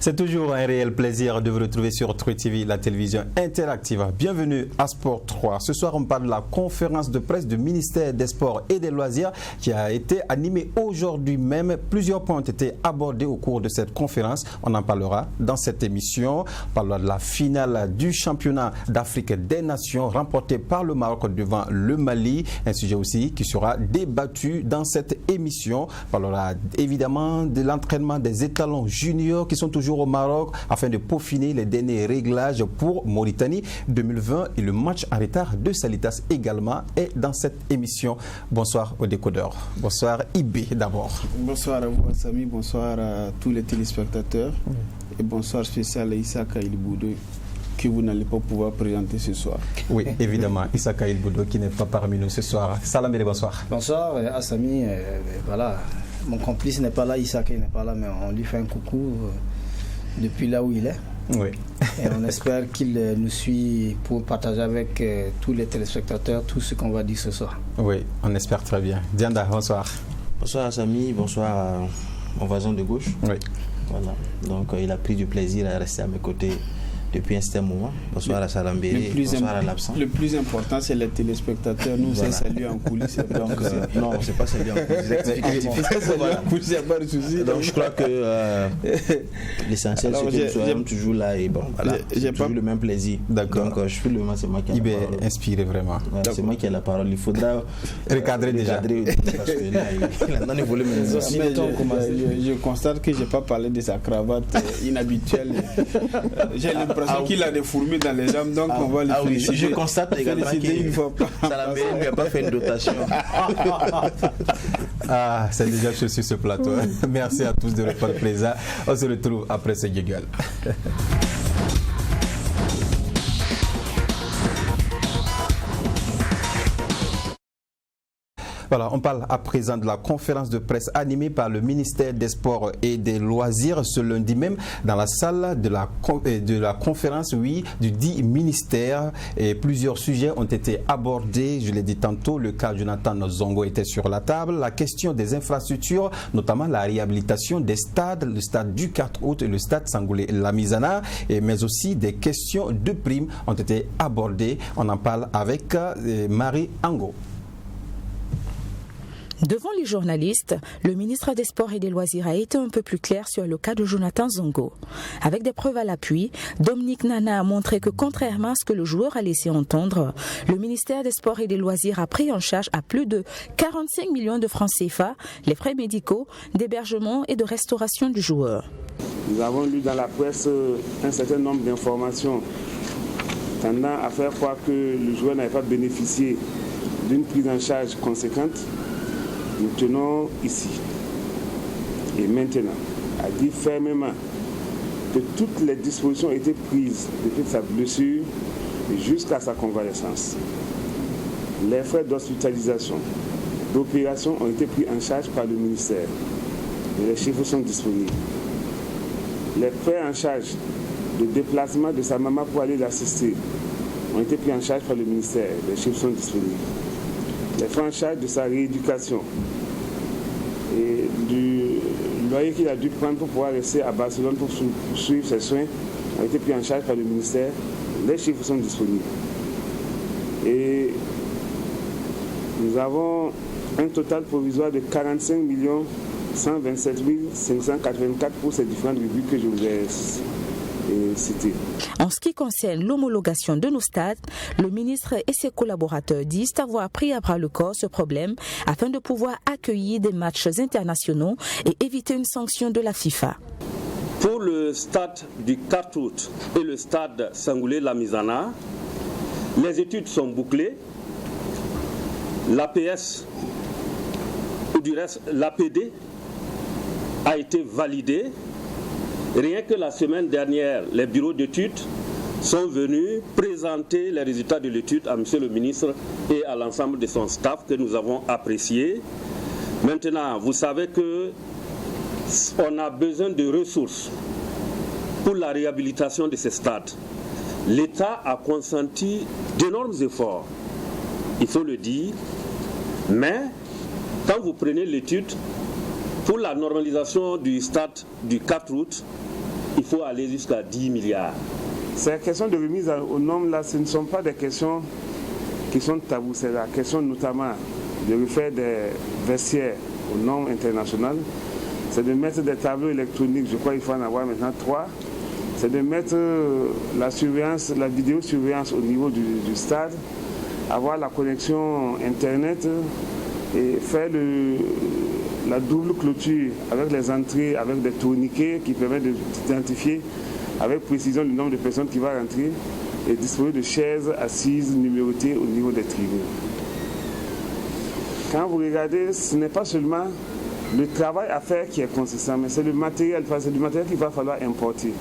C'est toujours un réel plaisir de vous retrouver sur True TV, la télévision interactive. Bienvenue à Sport 3. Ce soir, on parle de la conférence de presse du ministère des Sports et des Loisirs qui a été animée aujourd'hui même. Plusieurs points ont été abordés au cours de cette conférence. On en parlera dans cette émission. On parlera de la finale du championnat d'Afrique des Nations remportée par le Maroc devant le Mali. Un sujet aussi qui sera débattu dans cette émission. On parlera évidemment de l'entraînement des étalons juniors qui sont toujours au Maroc afin de peaufiner les derniers réglages pour Mauritanie 2020 et le match en retard de Salitas également est dans cette émission. Bonsoir aux décodeurs. Bonsoir Ibé d'abord. Bonsoir à vous Assami, bonsoir à tous les téléspectateurs et bonsoir spécial à Issaka Ilboudou que vous n'allez pas pouvoir présenter ce soir. Oui, évidemment, Issaka Ilboudou qui n'est pas parmi nous ce soir. Salam et bonsoir. Bonsoir Assami, voilà, mon complice n'est pas là, Issaka n'est pas là, mais on lui fait un coucou depuis là où il est. Oui. Et on espère qu'il nous suit pour partager avec tous les téléspectateurs tout ce qu'on va dire ce soir. Oui, on espère très bien. Dianda, bonsoir. Bonsoir Assami, bonsoir à mon voisin de gauche. Oui. Voilà. Donc il a pris du plaisir à rester à mes côtés depuis un certain moment. Bonsoir à Salambéré, bonsoir à l'absent. Le plus important, c'est les téléspectateurs. Nous, voilà. C'est salué en coulisses. Donc, non, c'est pas salué en coulisses. Il n'y a pas de souci. Donc, je crois que l'essentiel, c'est que nous soyons toujours là et bon, voilà, j'ai toujours le même plaisir. D'accord. Donc, je suis le moment, c'est moi qui ai la parole. Inspiré vraiment. Ouais, c'est moi qui ai la parole. Il faudra recadrer déjà. Parce que là, il a volé mes je constate que je n'ai pas parlé de sa cravate inhabituelle. J'ai l'impression qu'il a des fourmis dans les jambes, donc on va lui féliciter. Oui, je constate également qu'il Salambéré n'a pas fait une dotation. C'est déjà sur ce plateau. Merci à tous de reprendre plaisir. On se retrouve après ce giggle. Voilà, on parle à présent de la conférence de presse animée par le ministère des Sports et des Loisirs ce lundi même dans la salle de la conférence, oui, du dit ministère. Et plusieurs sujets ont été abordés. Je l'ai dit tantôt, le cas Jonathan Zongo était sur la table. La question des infrastructures, notamment la réhabilitation des stades, le stade du 4 août et le stade Sangoulé-Lamizana, mais aussi des questions de primes ont été abordées. On en parle avec Marie Ango. Devant les journalistes, le ministre des Sports et des Loisirs a été un peu plus clair sur le cas de Jonathan Zongo. Avec des preuves à l'appui, Dominique Nana a montré que contrairement à ce que le joueur a laissé entendre, le ministère des Sports et des Loisirs a pris en charge à plus de 45 millions de francs CFA les frais médicaux, d'hébergement et de restauration du joueur. Nous avons lu dans la presse un certain nombre d'informations tendant à faire croire que le joueur n'avait pas bénéficié d'une prise en charge conséquente. Nous tenons ici et maintenant à dire fermement que toutes les dispositions ont été prises depuis sa blessure jusqu'à sa convalescence. Les frais d'hospitalisation, d'opération ont été pris en charge par le ministère. Les chiffres sont disponibles. Les frais en charge de déplacement de sa maman pour aller l'assister ont été pris en charge par le ministère. Les chiffres sont disponibles. Les frais en charge de sa rééducation et du loyer qu'il a dû prendre pour pouvoir rester à Barcelone pour suivre ses soins ont été pris en charge par le ministère. Les chiffres sont disponibles. Et nous avons un total provisoire de 45 127 584 pour ces différentes rubriques que je vous ai citées. En ce qui concerne l'homologation de nos stades, le ministre et ses collaborateurs disent avoir pris à bras le corps ce problème afin de pouvoir accueillir des matchs internationaux et éviter une sanction de la FIFA. Pour le stade du 4 août et le stade Sangoulé-Lamizana, les études sont bouclées. L'APS, ou du reste l'APD, a été validée. Rien que la semaine dernière, les bureaux d'études sont venus présenter les résultats de l'étude à M. le ministre et à l'ensemble de son staff que nous avons apprécié. Maintenant, vous savez qu'on a besoin de ressources pour la réhabilitation de ces stades. L'État a consenti d'énormes efforts, il faut le dire, mais quand vous prenez l'étude, pour la normalisation du stade du 4 août, il faut aller jusqu'à 10 milliards. Ces questions de remise aux normes, là, ce ne sont pas des questions qui sont tabous. C'est la question notamment de refaire des vestiaires aux normes internationales. C'est de mettre des tableaux électroniques, je crois qu'il faut en avoir maintenant 3. C'est de mettre la surveillance, la vidéosurveillance au niveau du stade, avoir la connexion Internet et faire la double clôture avec les entrées, avec des tourniquets qui permettent d'identifier avec précision le nombre de personnes qui vont rentrer et disposer de chaises assises numérotées au niveau des tribunes. Quand vous regardez, ce n'est pas seulement le travail à faire qui est consistant, mais c'est le matériel, c'est du matériel qu'il va falloir importer.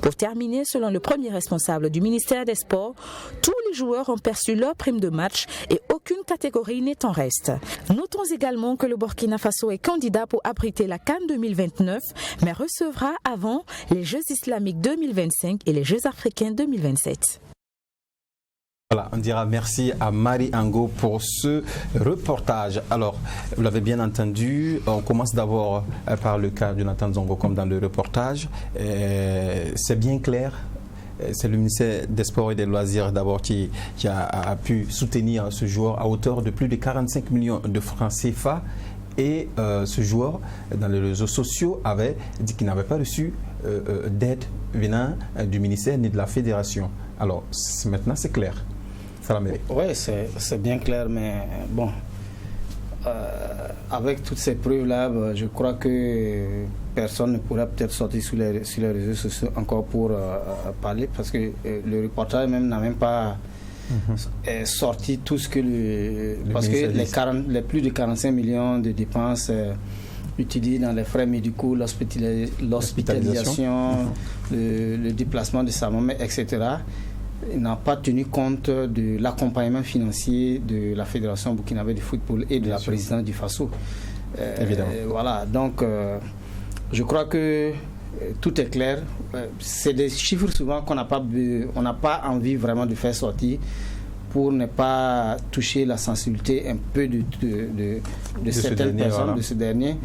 Pour terminer, selon le premier responsable du ministère des Sports, tous les joueurs ont perçu leur prime de match et aucune catégorie n'est en reste. Notons également que le Burkina Faso est candidat pour abriter la CAN 2029, mais recevra avant les Jeux islamiques 2025 et les Jeux africains 2027. Voilà, on dira merci à Marie Ango pour ce reportage. Alors, vous l'avez bien entendu, on commence d'abord par le cas de Jonathan Zongo comme dans le reportage. C'est bien clair, c'est le ministère des Sports et des Loisirs d'abord qui a pu soutenir ce joueur à hauteur de plus de 45 millions de francs CFA. Et ce joueur, dans les réseaux sociaux, avait dit qu'il n'avait pas reçu d'aide venant du ministère ni de la fédération. Alors, maintenant c'est clair. Oui, c'est bien clair, mais bon, avec toutes ces preuves-là, je crois que personne ne pourra peut-être sortir sur les réseaux sociaux encore pour parler, parce que le reportage même n'a même pas sorti tout ce que parce que les plus de 45 millions de dépenses utilisées dans les frais médicaux, l'hospitalisation, le déplacement de sa maman, etc., n'a pas tenu compte de l'accompagnement financier de la Fédération burkinabé de football et de la présidence du FASO. Évidemment. Voilà, donc je crois que tout est clair. C'est des chiffres souvent qu'on n'a pas envie vraiment de faire sortir pour ne pas toucher la sensibilité un peu de certaines personnes, voilà, de ce dernier.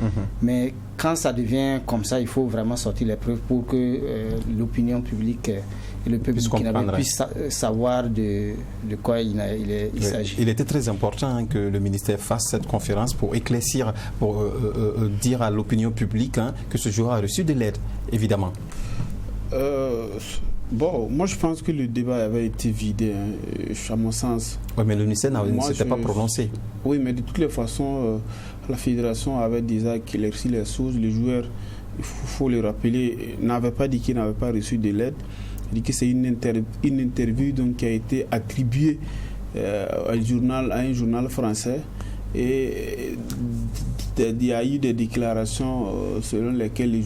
Mais quand ça devient comme ça, il faut vraiment sortir les preuves pour que l'opinion publique et le peuple burkinabé puisse savoir de quoi il s'agit. Il était très important que le ministère fasse cette conférence pour éclaircir, pour dire à l'opinion publique que ce joueur a reçu de l'aide, évidemment. Bon, moi je pense que le débat avait été vidé, à mon sens. Oui, mais le ministère ne s'était pas prononcé. Oui, mais de toutes les façons, la fédération avait déjà éclairci les choses. Les joueurs, il faut le rappeler, n'avaient pas dit qu'ils n'avaient pas reçu de l'aide. Il dit que c'est une interview donc, qui a été attribuée à un journal français. Et il y a eu des déclarations selon lesquelles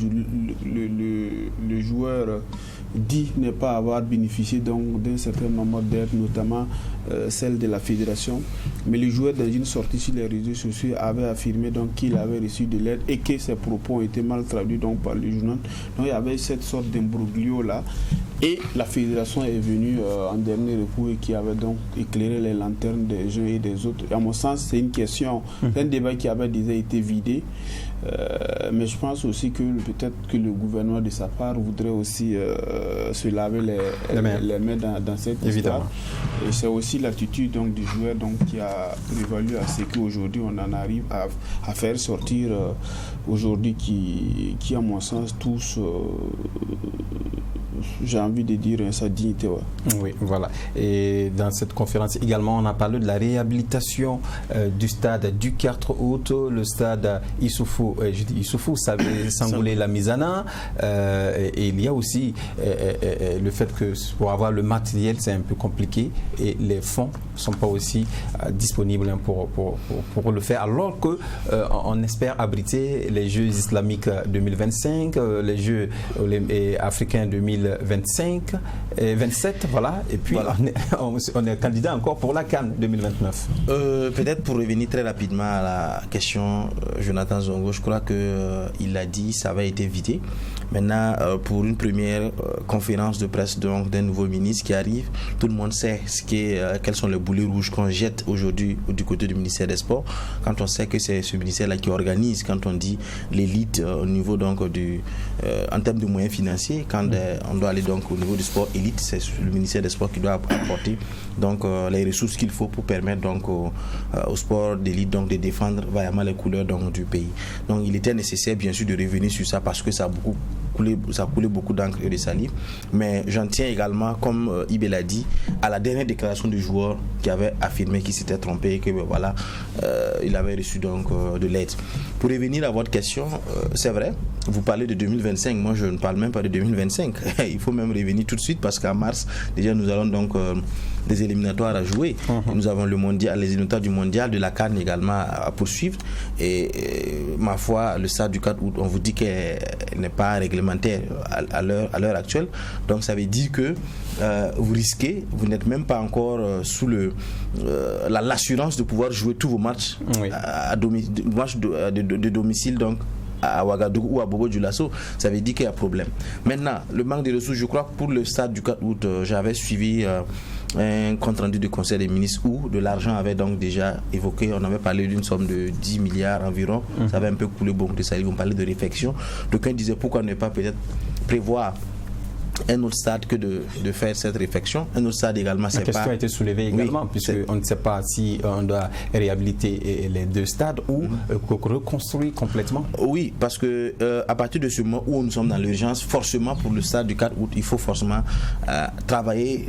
le joueur dit ne pas avoir bénéficié d'un certain nombre d'aides, notamment celle de la fédération. Mais le joueur, dans une sortie sur les réseaux sociaux, avait affirmé qu'il avait reçu de l'aide et que ses propos ont été mal traduits par le journal. Donc il y avait cette sorte d'imbroglio là. Et la fédération est venue en dernier recours et qui avait donc éclairé les lanternes des uns et des autres. Et à mon sens, c'est une question, c'est un débat qui avait déjà été vidé. Mais je pense aussi que peut-être que le gouvernement de sa part voudrait aussi se laver les mains dans cette histoire. Et c'est aussi l'attitude du joueur qui a prévalu à ce qu'aujourd'hui on en arrive à faire sortir aujourd'hui qui à mon sens tous j'ai envie de dire sa dignité. Ouais. Oui, voilà. Et dans cette conférence également, on a parlé de la réhabilitation du stade du 4 août, le stade Issoufou, je dis Issoufou, Sangoulé Lamizana. Et il y a aussi le fait que pour avoir le matériel, c'est un peu compliqué et les fonds ne sont pas aussi disponibles pour le faire, alors qu'on espère abriter les Jeux islamiques 2025, les Jeux africains 2025 et 27, voilà. Et puis voilà. On est candidat encore pour la CAN 2029. Peut-être pour revenir très rapidement à la question Jonathan Zongo, je crois qu'il l'a dit, ça avait été vidé. Maintenant, pour une première conférence de presse d'un nouveau ministre qui arrive, tout le monde sait quels sont les boulets rouges qu'on jette aujourd'hui du côté du ministère des Sports. Quand on sait que c'est ce ministère-là qui organise, quand on dit l'élite au niveau en termes de moyens financiers, quand on doit aller donc au niveau du sport élite, c'est le ministère des Sports qui doit apporter donc les ressources qu'il faut pour permettre donc au sport d'élite donc de défendre vaillamment les couleurs donc du pays. Donc il était nécessaire bien sûr de revenir sur ça parce que ça a coulé beaucoup d'encre et de salive. Mais j'en tiens également, comme Ibé l'a dit, à la dernière déclaration du joueur qui avait affirmé qu'il s'était trompé et que voilà, il avait reçu donc de l'aide. Pour revenir à votre question, c'est vrai, vous parlez de 2025, moi je ne parle même pas de 2025. Il faut même revenir tout de suite parce qu'en mars, déjà nous allons donc des éliminatoires à jouer. Nous avons le mondial, les éliminatoires du mondial, de la CAN également à poursuivre. Et ma foi, le stade du 4 août, on vous dit qu'elle n'est pas réglementaire à l'heure actuelle. Donc ça veut dire que vous risquez, vous n'êtes même pas encore sous l'assurance de pouvoir jouer tous vos matchs de domicile donc à Ouagadougou ou à Bobo-Dioulasso. Ça veut dire qu'il y a problème. Maintenant, le manque de ressources, je crois que pour le stade du 4 août, j'avais suivi un compte rendu du Conseil des ministres où de l'argent avait donc déjà évoqué, on avait parlé d'une somme de 10 milliards environ, ça avait un peu coulé beaucoup de salive, on parlait de réflexion. D'aucuns disaient pourquoi ne pas peut-être prévoir un autre stade que de faire cette réflexion. Un autre stade également, c'est pas... La question a été soulevée également, puisqu'on ne sait pas si on doit réhabiliter les deux stades ou reconstruire complètement. Oui, parce que à partir de ce moment où nous sommes dans l'urgence, forcément pour le stade du 4 août, il faut forcément travailler,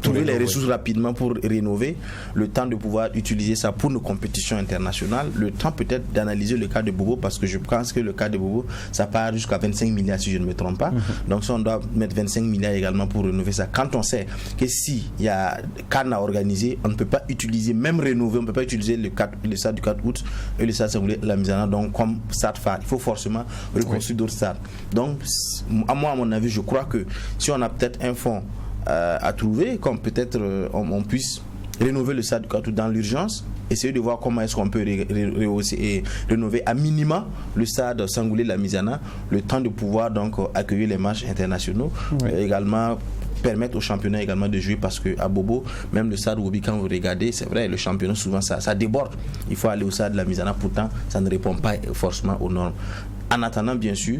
trouver les ressources rapidement pour rénover, le temps de pouvoir utiliser ça pour nos compétitions internationales, le temps peut-être d'analyser le cas de Bobo, parce que je pense que le cas de Bobo, ça part jusqu'à 25 milliards si je ne me trompe pas. Donc ça, on doit mettre 25 milliards également pour rénover ça. Quand on sait que s'il y a CAN à organiser, on ne peut pas utiliser, même rénover, on ne peut pas utiliser le stade du 4 août et le stade Sangoulé Lamizana donc comme stade phare. Il faut forcément reconstruire d'autres stades. Donc, à mon avis, je crois que si on a peut-être un fonds à trouver, comme peut-être on puisse rénover le stade du 4 août dans l'urgence, essayer de voir comment est-ce qu'on peut rénover à minima le stade Sangoulé Lamizana, le temps de pouvoir donc accueillir les matchs internationaux, également permettre au championnat également de jouer, parce que à Bobo, même le stade Wobi, quand vous regardez, c'est vrai, le championnat souvent ça déborde. Il faut aller au stade Lamizana, pourtant ça ne répond pas forcément aux normes. En attendant, bien sûr,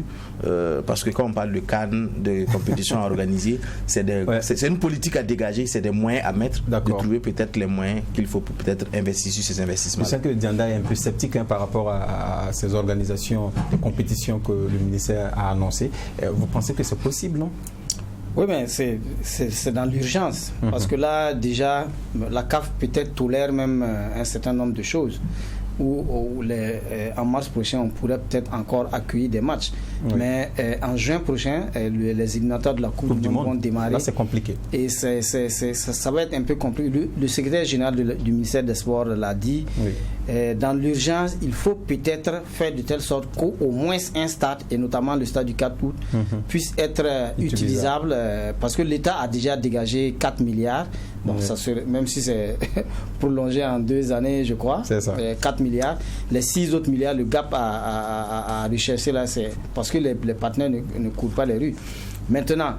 parce que quand on parle de CAN, de compétition à organiser, c'est une politique à dégager, c'est des moyens à mettre, de trouver peut-être les moyens qu'il faut pour peut-être investir sur ces investissements. Je sais que Dianda est un peu sceptique par rapport à ces organisations de compétition que le ministère a annoncées. Vous pensez que c'est possible, non? Oui, mais c'est dans l'urgence. Parce que là, déjà, la CAF peut-être tolère même un certain nombre de choses. En mars prochain, on pourrait peut-être encore accueillir des matchs. Mais en juin prochain, les éliminatoires de la Coupe du Monde vont démarrer. Là, c'est compliqué. Et ça va être un peu compliqué. Le secrétaire général du ministère des Sports l'a dit. Dans l'urgence, il faut peut-être faire de telle sorte qu'au moins un stade, et notamment le stade du 4 août, puisse être utilisable. Parce que l'État a déjà dégagé 4 milliards. Bon, ça serait, même si c'est prolongé en 2 années, je crois. C'est ça. 4 milliards. Les 6 autres milliards, le gap à rechercher là, c'est parce que les partenaires ne courent pas les rues. Maintenant,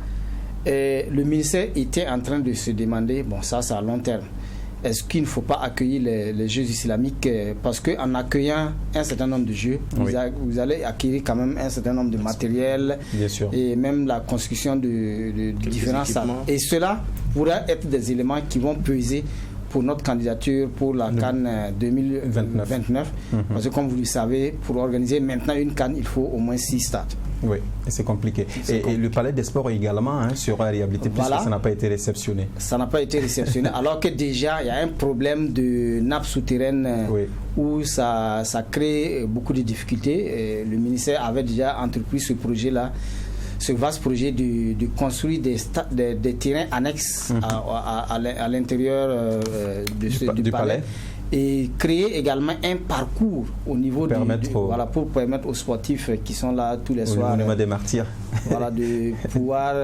le ministère était en train de se demander, bon, ça c'est à long terme, est-ce qu'il ne faut pas accueillir les Jeux islamiques, parce qu'en accueillant un certain nombre de jeux, vous allez acquérir quand même un certain nombre de matériel, et même la construction de différents salles. Et cela pourra être des éléments qui vont peser pour notre candidature pour la CAN 2029. Parce que comme vous le savez, pour organiser maintenant une CAN, il faut au moins 6 stades. Oui, et c'est compliqué. Et le palais des sports également sera réhabilité, puisque ça n'a pas été réceptionné. Ça n'a pas été réceptionné, alors que déjà il y a un problème de nappe souterraine où ça crée beaucoup de difficultés. Le ministère avait déjà entrepris ce projet-là, ce vaste projet de construire des terrains annexes à l'intérieur du palais. Et créer également un parcours au niveau pour permettre aux sportifs qui sont là tous les soirs, au monument des martyrs, de pouvoir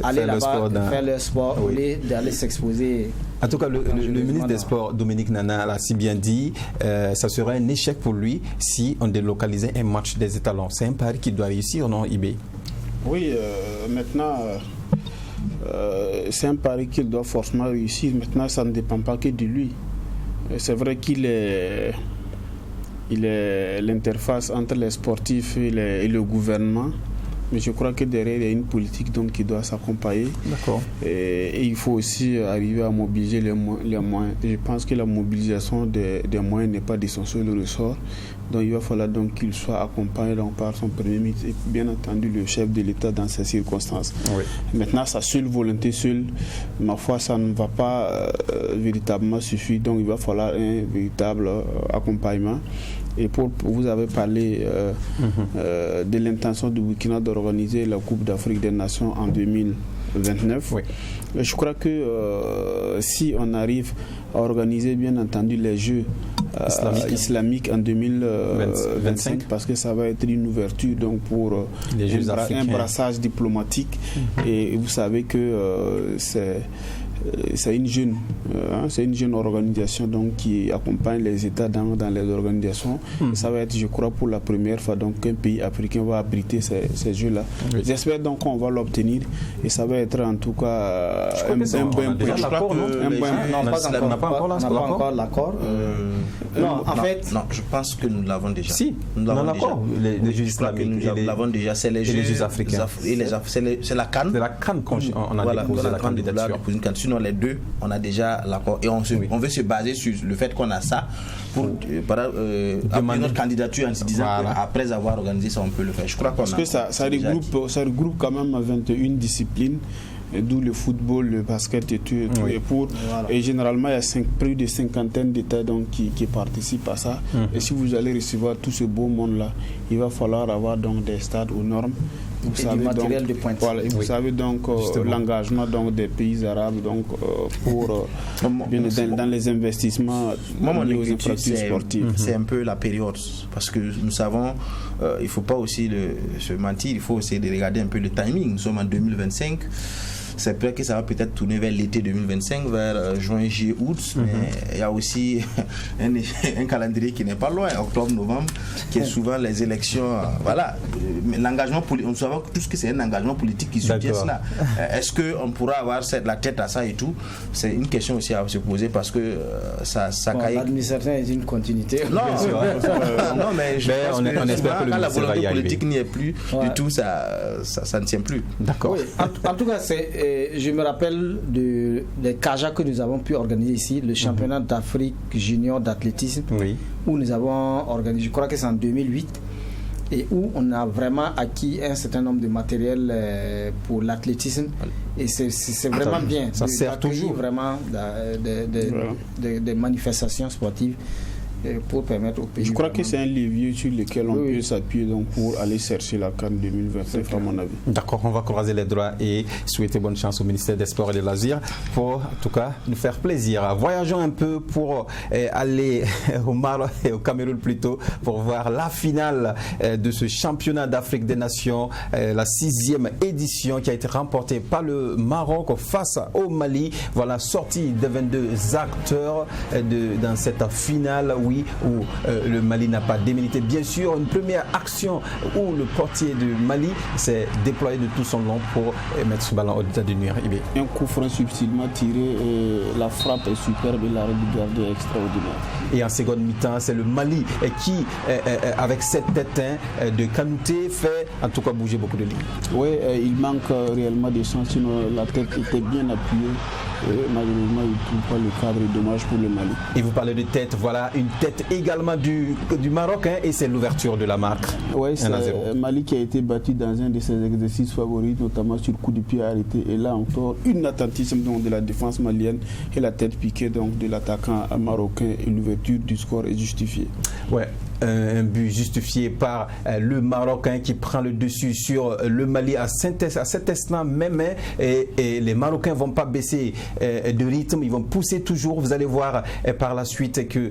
aller là-bas, faire leur sport, au lieu d'aller s'exposer. En tout cas, le ministre des Sports, Dominique Nana, l'a si bien dit, ça serait un échec pour lui si on délocalisait un match des étalons. C'est un pari qui doit réussir, non, Ibé? Oui, maintenant, c'est un pari qu'il doit forcément réussir. Maintenant, ça ne dépend pas que de lui. C'est vrai qu'il est l'interface entre les sportifs et le gouvernement. Mais je crois que derrière, il y a une politique donc, qui doit s'accompagner. D'accord. Et il faut aussi arriver à mobiliser les moyens. Et je pense que la mobilisation des moyens n'est pas de son seul ressort. Donc il va falloir donc qu'il soit accompagné donc, par son Premier ministre et bien entendu le chef de l'État dans ces circonstances. Oui. Maintenant, sa seule volonté seule, ma foi, ça ne va pas véritablement suffire. Donc il va falloir un véritable accompagnement. Et vous avez parlé de l'intention du Burkina d'organiser la Coupe d'Afrique des Nations en 2029. Oui. Je crois que si on arrive à organiser bien entendu les Jeux islamiques en 2025, parce que ça va être une ouverture donc, pour un brassage diplomatique. Et vous savez que c'est une jeune organisation donc, qui accompagne les États dans les organisations. Ça va être, je crois, pour la première fois donc, qu'un pays africain va abriter ces Jeux-là. Oui. J'espère donc qu'on va l'obtenir et ça va être en tout cas un bon point. On n'a pas encore l'accord. Non, en fait, non, je pense que nous l'avons déjà. Si, nous l'avons déjà. Les Jeux islamiques, nous l'avons déjà. C'est les Jeux africains. C'est la CAN. C'est la CAN qu'on a déposé la candidature. Sinon, les deux, on a déjà l'accord. Et on veut se baser sur le fait qu'on a ça pour appuyer notre candidature en se disant qu'après avoir organisé ça, on peut le faire. Je crois qu'on Parce que ça regroupe quand même 21 disciplines. D'où le football, le basket et tout. Et généralement, il y a plus de cinquantaine d'États qui participent à ça. Et si vous allez recevoir tout ce beau monde-là, il va falloir avoir donc, des stades aux normes. Vous savez, du matériel de pointe. Voilà, vous savez donc l'engagement donc, des pays arabes donc, pour dans les investissements liés aux infrastructures sportives. C'est un peu la période. Parce que nous savons, il ne faut pas aussi se mentir, il faut aussi regarder un peu le timing. Nous sommes en 2025. C'est vrai que ça va peut-être tourner vers l'été 2025, vers juin, juillet, août, mais il y a aussi un calendrier qui n'est pas loin, octobre, novembre, qui est souvent les élections. Voilà. Mais l'engagement politique, on sait tout ce que c'est un engagement politique qui soutient cela. Est-ce qu'on pourra avoir la tête à ça et tout? C'est une question aussi à se poser parce que ça caille. L'administration est une continuité. Non, mais on espère que la volonté politique n'y est plus du tout, ça ne tient plus. D'accord. Oui, en tout cas, je me rappelle des CAJA que nous avons pu organiser ici, le championnat d'Afrique junior d'athlétisme, où nous avons organisé, je crois que c'est en 2008, et où on a vraiment acquis un certain nombre de matériel pour l'athlétisme. Et c'est vraiment bien. Ça sert toujours. Vraiment des manifestations sportives pour permettre au pays. Je crois que c'est un levier sur lequel on peut s'appuyer donc pour aller chercher la CAN 2025 à mon avis. D'accord, on va croiser les doigts et souhaiter bonne chance au ministère des Sports et des Loisirs pour en tout cas nous faire plaisir. Voyageons un peu pour aller au Maroc et au Cameroun plutôt pour voir la finale de ce championnat d'Afrique des Nations, la 6e édition qui a été remportée par le Maroc face au Mali. Voilà, sortie des 22 acteurs dans cette finale où le Mali n'a pas démérité. Bien sûr, une première action où le portier de Mali s'est déployé de tout son long pour mettre ce ballon au-delà du nuire. Un coup franc subtilement tiré, la frappe est superbe et l'arrêt du gardien est extraordinaire. Et en seconde mi-temps, c'est le Mali qui, avec cette tête de Kanouté, fait en tout cas bouger beaucoup de lignes. Oui, il manque réellement de chance, sinon la tête était bien appuyée. Malheureusement, il ne trouve pas le cadre, dommage pour le Mali. Et vous parlez de tête, voilà une tête également du Maroc et c'est l'ouverture de la marque. Oui, c'est Mali qui a été battu dans un de ses exercices favoris, notamment sur le coup de pied arrêté. Et là encore, une attentisme donc, de la défense malienne et la tête piquée donc, de l'attaquant marocain et l'ouverture du score est justifiée. Ouais. Un but justifié par le Marocain qui prend le dessus sur le Mali à cet instant même et les Marocains ne vont pas baisser de rythme, ils vont pousser toujours. Vous allez voir par la suite que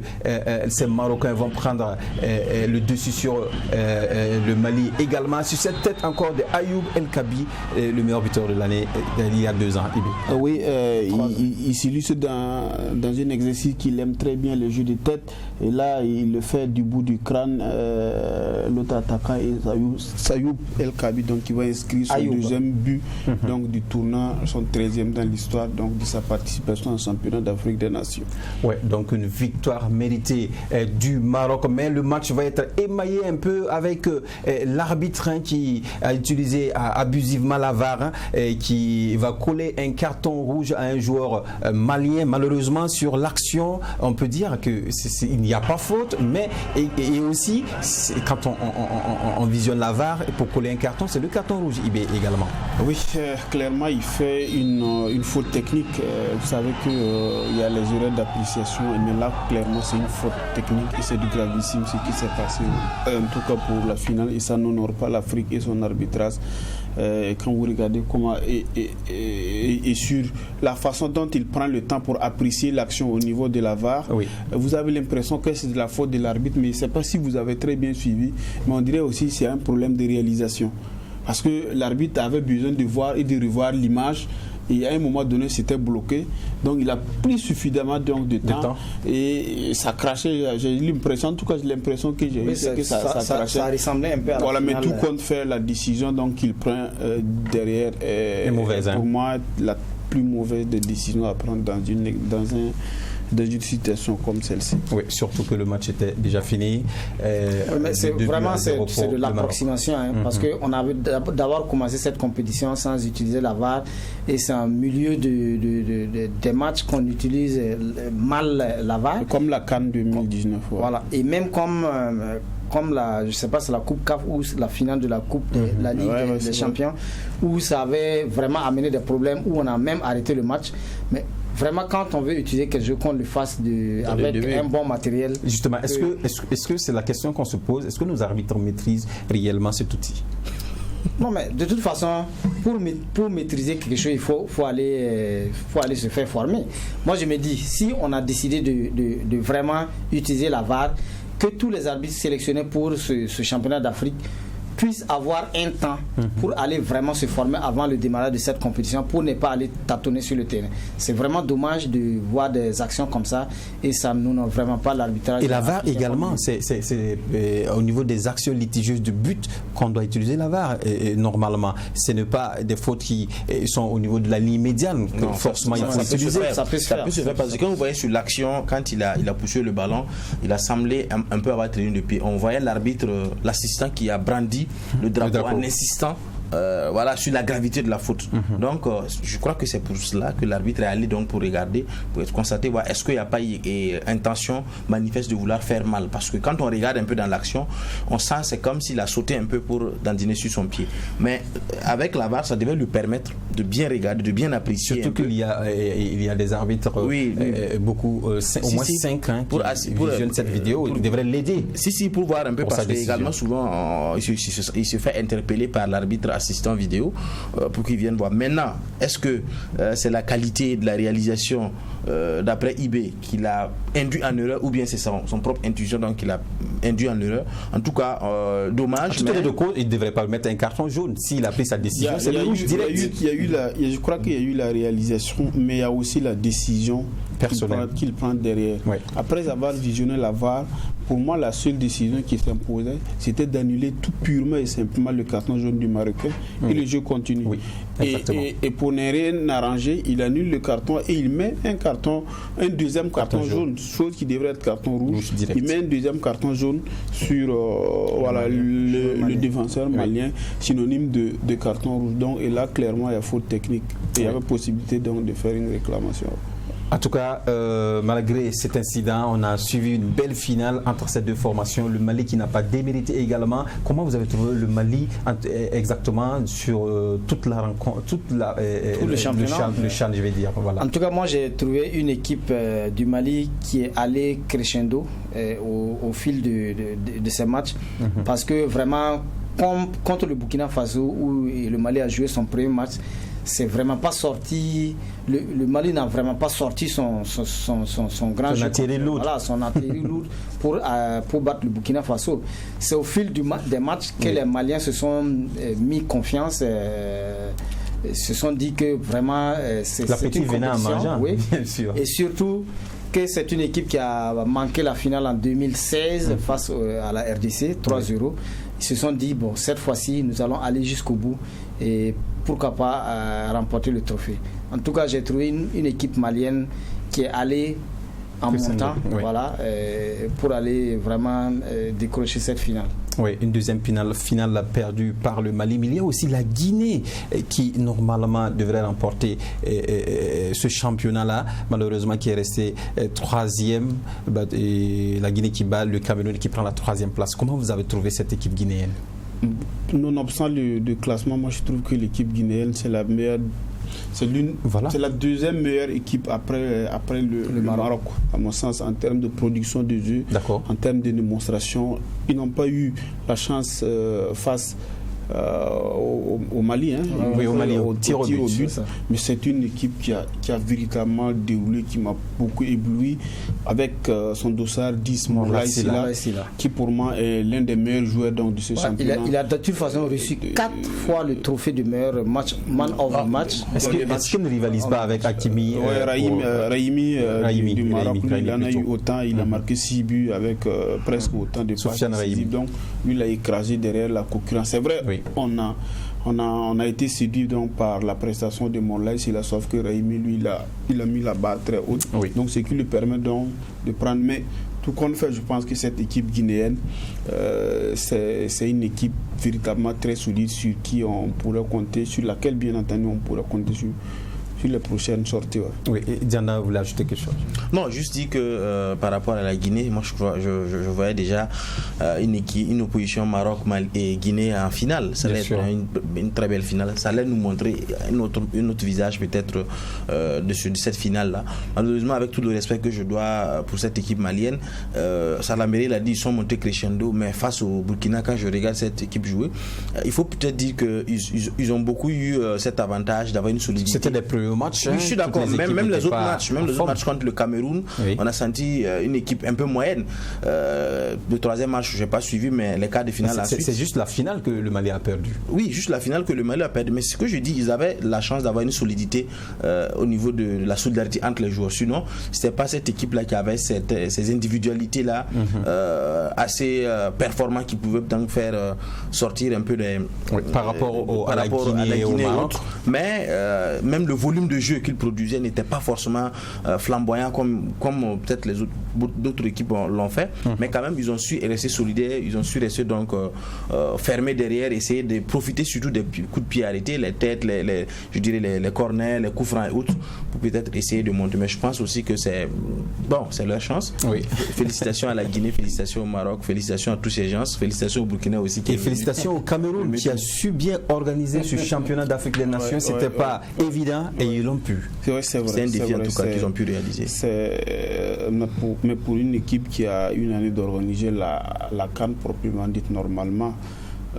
ces Marocains vont prendre le dessus sur le Mali également. Sur cette tête encore de Ayoub El Kabi, le meilleur buteur de l'année il y a 2 ans. Oui, il s'illustre dans un exercice qu'il aime très bien, le jeu de tête, et là il le fait du bout du crâne l'autre attaquant et Sayoub El Kabi, donc qui va inscrire son deuxième but donc du tournant, son 13e dans l'histoire donc de sa participation au championnat d'Afrique des Nations. Ouais, donc une victoire méritée du Maroc, mais le match va être émaillé un peu avec l'arbitre qui a utilisé abusivement la VAR qui va coller un carton rouge à un joueur malien. Malheureusement, sur l'action, on peut dire qu'il n'y a pas faute, mais et aussi quand on visionne la VAR pour coller un carton, c'est le carton rouge également. Oui, clairement il fait une faute technique. Vous savez qu'il y a les erreurs d'appréciation, mais là clairement c'est une faute technique et c'est du gravissime ce qui s'est passé en tout cas pour la finale, et ça n'honore pas l'Afrique et son arbitrage. Quand vous regardez comment et sur la façon dont il prend le temps pour apprécier l'action au niveau de la VAR, vous avez l'impression que c'est de la faute de l'arbitre, mais je ne sais pas si vous avez très bien suivi, mais on dirait aussi que c'est un problème de réalisation, parce que l'arbitre avait besoin de voir et de revoir l'image. Et à un moment donné, c'était bloqué. Donc, il a pris suffisamment de temps. Et ça crachait. J'ai l'impression, en tout cas, l'impression que j'ai eu, c'est que ça crachait. Ça ressemblait un peu à la mais tout compte faire la décision qu'il prend derrière. Pour moi, la plus mauvaise des décisions à prendre dans une situation comme celle-ci. Oui, surtout que le match était déjà fini. Mais c'est de l'approximation, parce qu'on avait d'abord commencé cette compétition sans utiliser la VAR, et c'est en milieu des matchs qu'on utilise mal la VAR. Comme la CAN 2019. Voilà, et même comme je sais pas, c'est la Coupe CAF ou la finale de la Coupe de la Ligue des Champions, où ça avait vraiment amené des problèmes, où on a même arrêté le match. Mais vraiment, quand on veut utiliser quelque chose, qu'on le fasse avec un bon matériel. Justement, est-ce que c'est la question qu'on se pose? Est-ce que nos arbitres maîtrisent réellement cet outil? Non, mais de toute façon, pour maîtriser quelque chose, il faut aller se faire former. Moi, je me dis, si on a décidé de vraiment utiliser la VAR, que tous les arbitres sélectionnés pour ce championnat d'Afrique puissent avoir un temps pour aller vraiment se former avant le démarrage de cette compétition, pour ne pas aller tâtonner sur le terrain. C'est vraiment dommage de voir des actions comme ça, et ça n'honore vraiment pas l'arbitrage. Et la VAR également, c'est au niveau des actions litigieuses de but qu'on doit utiliser la VAR. Et normalement, ce n'est pas des fautes qui sont au niveau de la ligne médiane. Non, forcément, il faut utiliser. Ça peut se faire parce que quand vous voyez sur l'action, quand il a poussé le ballon, il a semblé un peu avoir traîné de pied. On voyait l'arbitre, l'assistant qui a brandi le drapeau en insistant sur la gravité de la faute. Donc je crois que c'est pour cela que l'arbitre est allé donc pour regarder, pour constater est-ce qu'il n'y a pas intention manifeste de vouloir faire mal, parce que quand on regarde un peu dans l'action, on sent c'est comme s'il a sauté un peu pour dandiner sur son pied, mais avec la VAR ça devait lui permettre de bien regarder, de bien apprécier. Surtout qu'il y a des arbitres beaucoup, au moins 5 pour visionner cette vidéo, il devrait l'aider. Si, pour voir un peu, parce que également souvent il se fait interpeller par l'arbitre assistant vidéo pour qu'ils viennent voir. Maintenant, est-ce que c'est la qualité de la réalisation d'après IB qui l'a induit en erreur, ou bien c'est son propre intuition donc qui l'a induit en erreur? En tout cas, dommage. De cause, il ne devrait pas mettre un carton jaune s'il a pris sa décision. C'est le rouge direct. Je crois qu'il y a eu la réalisation, mais il y a aussi la décision qu'il prend derrière. Après avoir visionné la VAR, pour moi, la seule décision qui s'imposait, c'était d'annuler tout purement et simplement le carton jaune du Marocain, et le jeu continue. Et pour ne rien arranger, il annule le carton et il met un deuxième carton jaune, chose qui devrait être carton rouge. Il met un deuxième carton jaune sur le défenseur malien, synonyme de carton rouge. Donc, et là, clairement, il y a faute technique. Et il y avait possibilité donc de faire une réclamation. En tout cas, malgré cet incident, on a suivi une belle finale entre ces deux formations. Le Mali qui n'a pas démérité également. Comment vous avez trouvé le Mali exactement sur toute la rencontre, tout le championnat, je vais dire. Voilà. En tout cas, moi j'ai trouvé une équipe du Mali qui est allée crescendo au fil de ces matchs, parce que vraiment, contre le Burkina Faso où le Mali a joué son premier match, c'est vraiment pas sorti. Le Mali n'a vraiment pas sorti son grand jeu. Son artillerie lourde pour battre le Burkina Faso. C'est au fil des matchs que les Maliens se sont mis confiance. Se sont dit que vraiment c'est une compétition. Bien sûr. Et surtout, que c'est une équipe qui a manqué la finale en 2016 face à la RDC, 3-0. Ils se sont dit, bon, cette fois-ci, nous allons aller jusqu'au bout et pourquoi pas remporter le trophée. En tout cas, j'ai trouvé une équipe malienne qui est allée en montant, voilà, pour aller vraiment décrocher cette finale. Oui, une deuxième finale perdue par le Mali. Mais il y a aussi la Guinée qui normalement devrait remporter ce championnat-là, malheureusement qui est resté troisième. Et la Guinée qui bat le Cameroun qui prend la troisième place. Comment vous avez trouvé cette équipe guinéenne? Nonobstant le classement, moi je trouve que l'équipe guinéenne c'est la meilleure. C'est la deuxième meilleure équipe après le Maroc, à mon sens, en termes de production de jeu, en termes de démonstration. Ils n'ont pas eu la chance face au Mali, au tir au but. Mais c'est une équipe qui a véritablement déroulé, qui m'a beaucoup ébloui, avec son dossard 10, Moulaye Sylla, qui pour moi est l'un des meilleurs joueurs de ce championnat. Il a de toute façon reçu 4 fois le trophée de meilleur man of the match. Est-ce qu'il ne rivalise pas avec Hakimi? Raimi du Maroc, il en a eu autant, il a marqué 6 buts avec presque autant de passes décisives. Donc lui il a écrasé derrière la concurrence. C'est vrai. On a été séduit donc par la prestation de Moulaye Sylla, sauf que Raimi, lui, il a mis la barre très haute. Donc, ce qui lui permet donc de prendre. Mais tout compte fait, je pense que cette équipe guinéenne, c'est une équipe véritablement très solide sur qui on pourrait compter, sur laquelle, bien entendu, on pourrait compter sur les prochaines sorties. Oui, et Diana, vous voulez ajouter quelque chose? Non, juste dit que par rapport à la Guinée, moi je voyais déjà une opposition Maroc et Guinée en finale. Ça allait être une très belle finale. Ça allait nous montrer un autre visage peut-être de cette finale-là. Malheureusement, avec tout le respect que je dois pour cette équipe malienne, Salaméré l'a dit, ils sont montés crescendo, mais face au Burkina, quand je regarde cette équipe jouer, il faut peut-être dire qu'ils ont beaucoup eu cet avantage d'avoir une solidité. C'était des premiers matchs. Oui, je suis d'accord. Même les autres matchs contre le Cameroun, on a senti une équipe un peu moyenne. Le troisième match, je n'ai pas suivi, mais les quarts de finale. C'est juste la finale que le Mali a perdu. Oui, juste la finale que le Mali a perdu. Mais ce que je dis, ils avaient la chance d'avoir une solidité au niveau de la solidarité entre les joueurs. Sinon, c'était pas cette équipe-là qui avait ces individualités-là assez performantes qui pouvaient donc faire sortir un peu par rapport à la Guinée et au Maroc. Mais même le volume de jeu qu'ils produisaient n'était pas forcément flamboyant comme peut-être les d'autres équipes l'ont fait, mais quand même ils ont su rester solidaires, ils ont su rester donc fermés derrière, essayer de profiter surtout des coups de pied arrêtés, les têtes, les corners, les coups francs et autres, pour peut-être essayer de monter. Mais je pense aussi que c'est leur chance. Oui. Félicitations à la Guinée, félicitations au Maroc, félicitations à tous ces gens, félicitations au Burkina aussi. Et félicitations au Cameroun qui a su bien organiser ce championnat d'Afrique des Nations. C'était pas évident et ils l'ont pu. C'est un défi en tout cas qu'ils ont pu réaliser. Mais pour une équipe qui a une année d'organiser la CAN proprement dite normalement,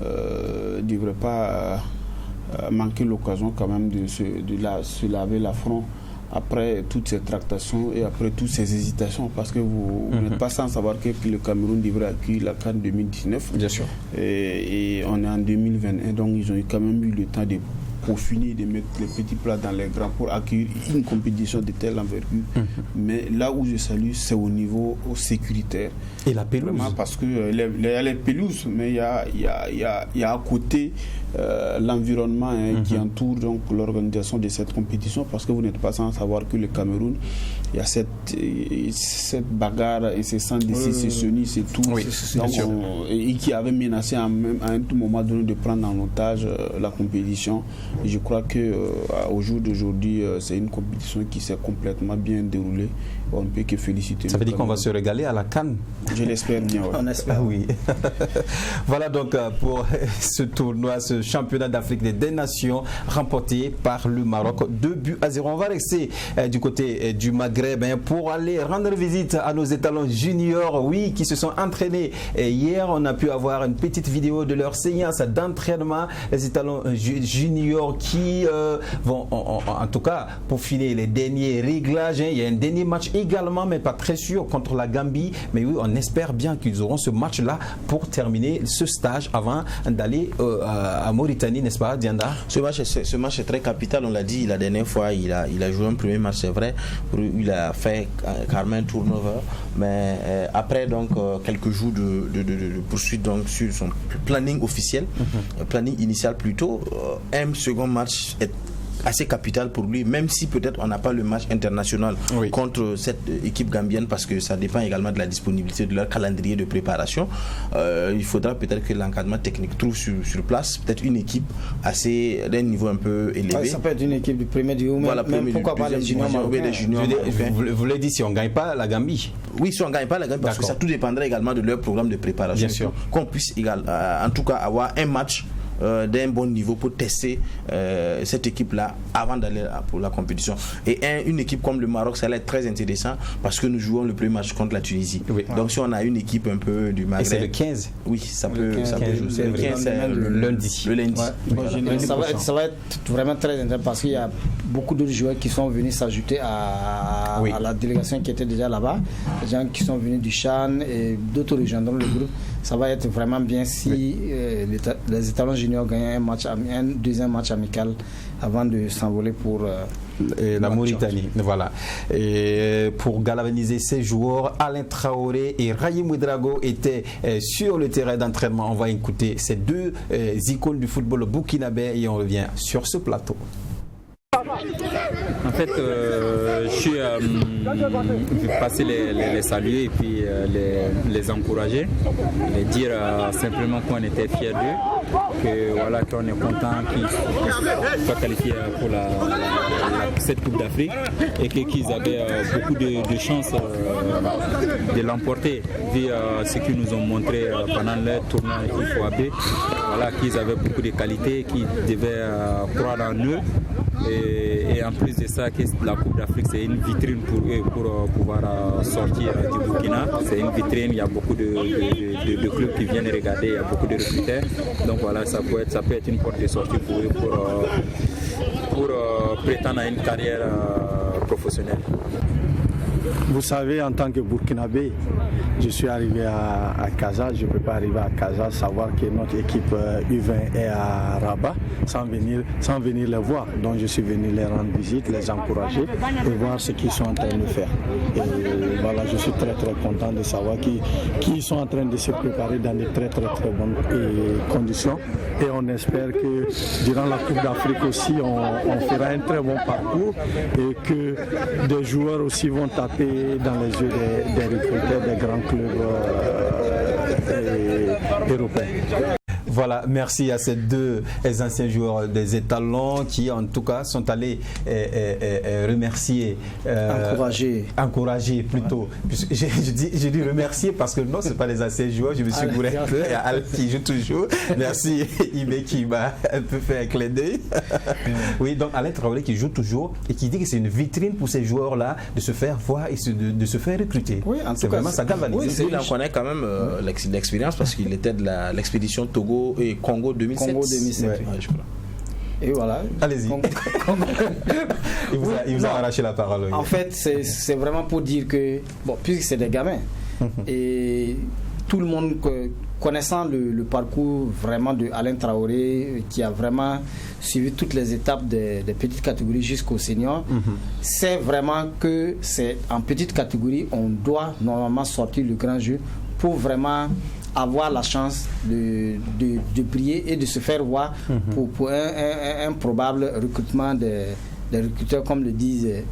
ne devrait pas manquer l'occasion quand même de se laver l'affront après toutes ces tractations et après toutes ces hésitations, parce que vous n'êtes pas sans savoir que le Cameroun devrait accueillir la CAN 2019. Bien sûr. Et on est en 2021, donc ils ont quand même eu le temps de peaufiner, de mettre les petits plats dans les grands pour accueillir une compétition de telle envergure. Mais là où je salue, c'est au niveau sécuritaire. Et la pelouse. Vraiment, parce que il y a les pelouses, mais il y a à côté l'environnement qui entoure donc l'organisation de cette compétition, parce que vous n'êtes pas sans savoir que le Cameroun, il y a cette bagarre incessante d'ici, c'est Sony, c'est tout. Oui, et qui avait menacé à un tout moment donné de prendre en otage la compétition. Et je crois qu'au jour d'aujourd'hui, c'est une compétition qui s'est complètement bien déroulée. On ne peut que féliciter. Ça veut dire qu'on va se régaler à la CAN. Je l'espère bien. On espère. Oui. Voilà donc pour ce tournoi, ce championnat d'Afrique des Nations remporté par le Maroc, 2-0. On va rester du côté du Maghreb pour aller rendre visite à nos étalons juniors, oui, qui se sont entraînés. Et hier, on a pu avoir une petite vidéo de leur séance d'entraînement. Les étalons juniors joueurs qui vont, en tout cas, pour finir les derniers réglages. Il y a un dernier match également, mais pas très sûr, contre la Gambie. Mais oui, on espère bien qu'ils auront ce match-là pour terminer ce stage avant d'aller à Mauritanie, n'est-ce pas, Dianda? Ce match est très capital, on l'a dit la dernière fois. Il a joué un premier match, c'est vrai. Il a fait carrément turnover. Mais après donc quelques jours de poursuite donc, sur son planning officiel, planning initial plutôt, un second match est assez capital pour lui, même si peut-être on n'a pas le match international contre cette équipe gambienne, parce que ça dépend également de la disponibilité de leur calendrier de préparation. Il faudra peut-être que l'encadrement technique trouve sur place peut-être une équipe assez d'un niveau un peu élevé. Ça peut être une équipe du premier du haut, même pourquoi pas les juniors marocains. Vous voulez dire si on ne gagne pas la Gambie? Oui, si on ne gagne pas la Gambie, parce que ça tout dépendra également de leur programme de préparation. Bien sûr. Qu'on puisse en tout cas avoir un match d'un bon niveau pour tester cette équipe-là avant d'aller pour la compétition. Et une équipe comme le Maroc, ça va être très intéressant parce que nous jouons le premier match contre la Tunisie. Oui. Donc si on a une équipe un peu du Maghreb... Et c'est le 15? Oui, ça peut jouer. C'est le 15, c'est le lundi. Le lundi. Ouais. Ça va être vraiment très intéressant parce qu'il y a beaucoup d'autres joueurs qui sont venus s'ajouter à la délégation qui était déjà là-bas. Des gens qui sont venus du Chan et d'autres régions dans le groupe. Ça va être vraiment bien si les étalons juniors gagnent un deuxième match amical avant de s'envoler pour la Mauritanie. Voilà. Et pour galvaniser ces joueurs, Alain Traoré et Rahim Ouedraogo étaient sur le terrain d'entraînement. On va écouter ces deux icônes du football burkinabé et on revient sur ce plateau. En fait, je suis passer les saluer et puis les encourager, les dire simplement qu'on était fiers d'eux, que voilà, qu'on est content qu'ils soient qualifiés pour cette Coupe d'Afrique et qu'ils avaient beaucoup de chances de l'emporter vu ce qu'ils nous ont montré pendant leur tournoi IFOAB. Voilà, qu'ils avaient beaucoup de qualités, qu'ils devaient croire en eux. Et en plus de ça, que la Coupe d'Afrique c'est une vitrine pour eux pour pouvoir sortir du Burkina. C'est une vitrine, il y a beaucoup de clubs qui viennent regarder, il y a beaucoup de recruteurs. Donc voilà, ça peut être une porte de sortie pour eux pour prétendre à une carrière professionnelle. Vous savez, en tant que Burkinabé, je suis arrivé à Casa. Je ne peux pas arriver à Casa, savoir que notre équipe U20 est à Rabat sans venir les voir. Donc je suis venu les rendre visite, les encourager et voir ce qu'ils sont en train de faire. Et voilà, je suis très très content de savoir qu'ils sont en train de se préparer dans de très très très bonnes conditions. Et on espère que durant la Coupe d'Afrique aussi, on fera un très bon parcours et que des joueurs aussi vont taper dans les yeux des recruteurs des grands clubs européens. Voilà, merci à ces deux anciens joueurs des étalons qui en tout cas sont allés remercier, encourager plutôt. J'ai dit remercier parce que non, c'est pas les anciens joueurs, je me suis gouré un peu. Il y a Al qui joue toujours. Merci Ibé qui m'a un peu fait un clin d'œil. Oui, donc Alain Traoré qui joue toujours et qui dit que c'est une vitrine pour ces joueurs-là de se faire voir et de se faire recruter. Oui, en tout cas, vraiment ça galvanise. Il en connaît quand même l'expérience parce qu'il était de l'expédition Togo et Congo 2007. Congo 2007, ouais. Je crois. Et voilà. Allez-y. Il vous a arraché la parole. Oui. En fait, c'est vraiment pour dire que, bon, puisque c'est des gamins, et tout le monde connaissant le parcours vraiment de Alain Traoré, qui a vraiment suivi toutes les étapes des petites catégories jusqu'au senior, c'est vraiment que c'est en petite catégorie, on doit normalement sortir le grand jeu pour vraiment avoir la chance de briller et de se faire voir pour un probable recrutement des recruteurs comme le disait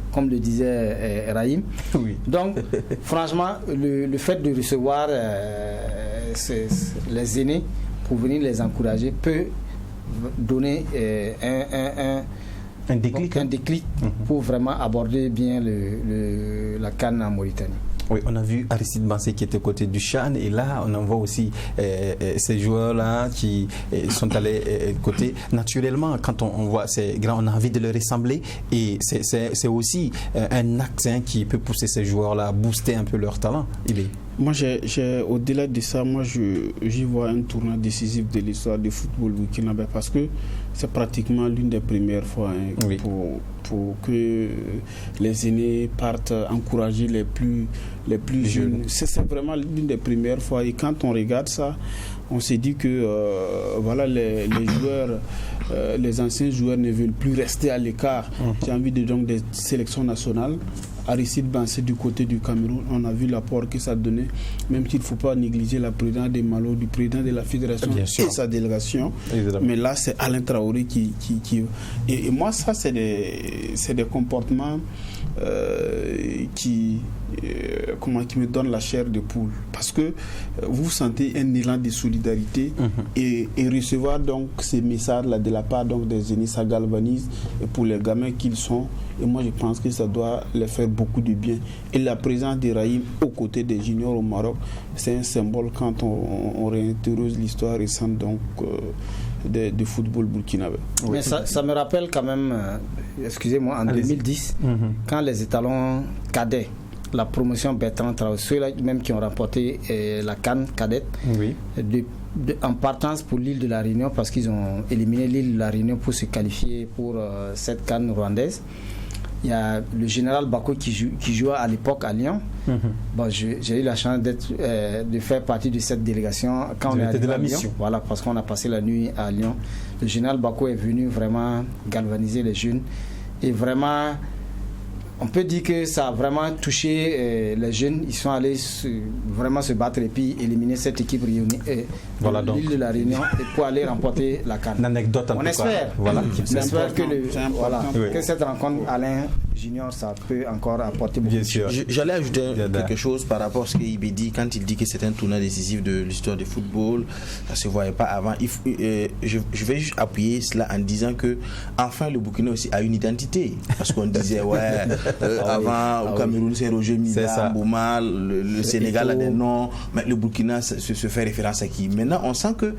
Rahim. Oui. Donc franchement le fait de recevoir les aînés pour venir les encourager peut donner un déclic pour vraiment aborder bien la CAN en Mauritanie. Oui, on a vu Aristide Bansé qui était côté du Chan et là on en voit aussi ces joueurs-là qui sont allés côté. Naturellement, quand on voit ces grands, on a envie de leur ressembler et c'est aussi un axe qui peut pousser ces joueurs-là à booster un peu leur talent. Moi, au-delà de ça, j'y vois un tournant décisif de l'histoire du football burkinabé parce que c'est pratiquement l'une des premières fois pour que les aînés partent encourager les plus jeunes. C'est vraiment l'une des premières fois. Et quand on regarde ça, on s'est dit que les joueurs, les anciens joueurs ne veulent plus rester à l'écart. J'ai envie de donc des sélections nationales. Aristide Bansé du côté du Cameroun, on a vu l'apport que ça donnait, même s'il ne faut pas négliger la présidence des Malo, du président de la fédération et sa délégation. Évidemment. Mais là, c'est Alain Traoré qui... Et moi, ça, c'est des comportements qui me donnent la chair de poule. Parce que vous sentez un élan de solidarité et recevoir donc ces messages-là de la part donc, des aînés, ça galvanise et pour les gamins qu'ils sont. Et moi, je pense que ça doit les faire beaucoup de bien. Et la présence de Raïm aux côtés des juniors au Maroc, c'est un symbole quand on réinterroge l'histoire récente donc, du football burkinabé. Mais ça me rappelle quand même, excusez-moi, en 2010, quand les étalons cadets, la promotion Bertrand Traoré, ceux-là même qui ont remporté la CAN cadette, en partance pour l'île de la Réunion, parce qu'ils ont éliminé l'île de la Réunion pour se qualifier pour cette CAN rwandaise. Il y a le général Bako qui jouait à l'époque à Lyon. Bon, j'ai eu la chance de faire partie de cette délégation quand on est arrivé à Lyon. Voilà, parce qu'on a passé la nuit à Lyon. Le général Bako est venu vraiment galvaniser les jeunes et vraiment, on peut dire que ça a vraiment touché les jeunes. Ils sont allés vraiment se battre et puis éliminer cette équipe réunie de l'île de la Réunion et pour aller remporter la CAN. Une anecdote on espère. On espère que cette rencontre Alain Junior, ça peut encore apporter beaucoup de choses. J'allais ajouter quelque chose par rapport à ce qu'Ibé dit quand il dit que c'est un tournant décisif de l'histoire du football. Ça ne se voyait pas avant. Je vais juste appuyer cela en disant que enfin le Burkina aussi a une identité. Parce qu'on disait avant au Cameroun c'est Roger Mila, Bouma, le Sénégal a des noms, mais le Burkina se fait référence à qui? Maintenant on sent que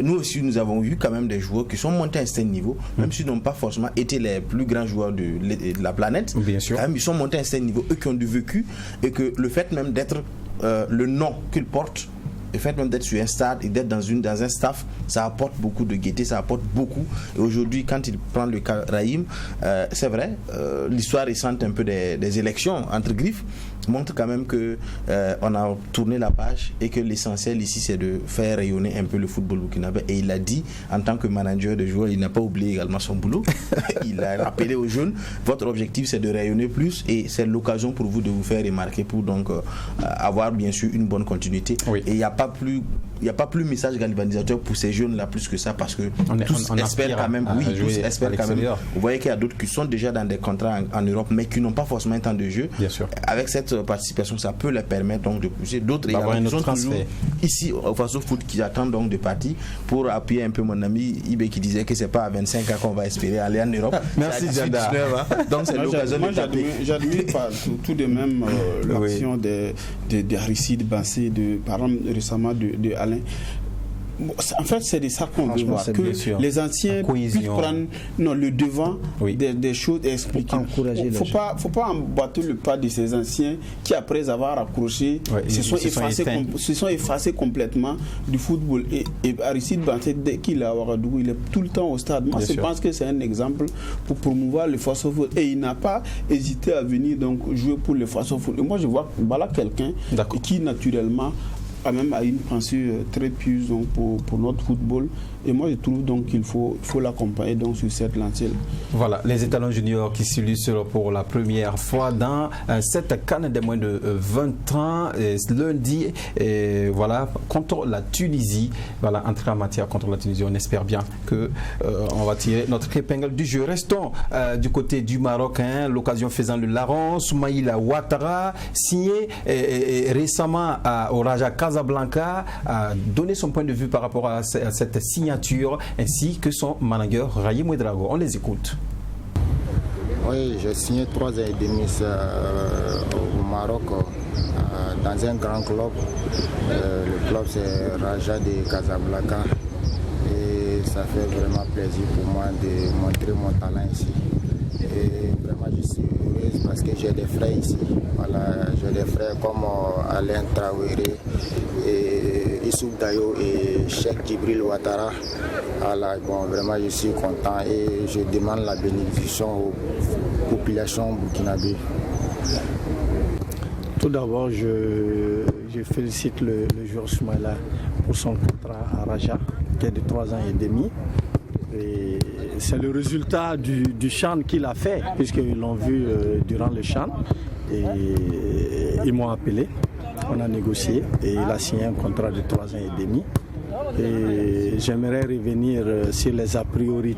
nous aussi nous avons eu quand même des joueurs qui sont montés à un certain niveau, même s'ils n'ont pas forcément été les plus grands joueurs de la planète. Bien sûr. Quand même, ils sont montés à un certain niveau, eux qui ont du vécu, et que le fait même d'être le nom qu'ils portent, le fait même d'être sur un stade et d'être dans un staff, ça apporte beaucoup de gaieté, ça apporte beaucoup. Et aujourd'hui, quand il prend le cas Raïm, c'est vrai, l'histoire récente un peu des élections entre griffes montre quand même que on a tourné la page et que l'essentiel ici c'est de faire rayonner un peu le football burkinabé. Et il a dit en tant que manager de joueurs, il n'a pas oublié également son boulot. Il a rappelé aux jeunes, votre objectif c'est de rayonner plus et c'est l'occasion pour vous de vous faire remarquer pour donc avoir bien sûr une bonne continuité. Oui. Et il n'y a pas plus message galvanisateur pour ces jeunes là plus que ça, parce que tous espèrent quand même. Oui, tous espèrent quand même. Vous voyez qu'il y a d'autres qui sont déjà dans des contrats en Europe mais qui n'ont pas forcément un temps de jeu. Bien sûr. Avec cette participation, ça peut leur permettre donc de pousser. D'autres qui sont toujours ici au Faso Foot qui attendent donc de partir pour appuyer un peu mon ami Ibé qui disait que c'est pas à 25 ans qu'on va espérer aller en Europe. Merci Jada. Donc c'est l'occasion de taper. J'admire tout de même l'action d'Aristide Bansé, par exemple récemment de Alain. En fait, c'est de ça qu'on veut voir, que les anciens puissent prendre le devant des choses et expliquer. Il ne faut pas emboîter le pas de ces anciens qui, après avoir accroché, se sont effacés complètement du football. Et Aristide Bansé, dès qu'il est à Ouagadougou, il est tout le temps au stade. Moi, je pense que c'est un exemple pour promouvoir le Faso Foot. Et il n'a pas hésité à venir donc jouer pour le Faso Foot. Et moi, je vois quelqu'un qui, naturellement, même à une pensée très pieuse donc, pour notre football. Et moi je trouve donc qu'il faut l'accompagner donc sur cette lancée. Voilà, les étalons juniors qui s'illustrent pour la première fois dans cette CAN des moins de 20 ans lundi, voilà, contre la Tunisie. Voilà, entrée en matière contre la Tunisie. On espère bien que on va tirer notre épingle du jeu. Restons du côté du Maroc, l'occasion faisant le larron. Soumaïla Ouattara, signé récemment au Raja Casablanca, a donné son point de vue par rapport à cette signature, ainsi que son manager Raïm Ouedraogo. On les écoute. Oui, j'ai signé 3 ans et demi au Maroc dans un grand club. Le club c'est Raja de Casablanca et ça fait vraiment plaisir pour moi de montrer mon talent ici. Et vraiment, je suis heureuse parce que j'ai des frères ici. Voilà, j'ai des frères comme Alain Traoré, et Issouf Dayo et Cheikh Djibril Ouattara. Voilà, bon, vraiment, je suis content et je demande la bénédiction aux populations burkinabées. Tout d'abord, je félicite le joueur Soumaïla pour son contrat à Raja, qui est de 3 ans et demi. Et c'est le résultat du CHAN qu'il a fait, puisqu'ils l'ont vu durant le CHAN. Et ils m'ont appelé, on a négocié et il a signé un contrat de 3 ans et demi. Et j'aimerais revenir sur les a priori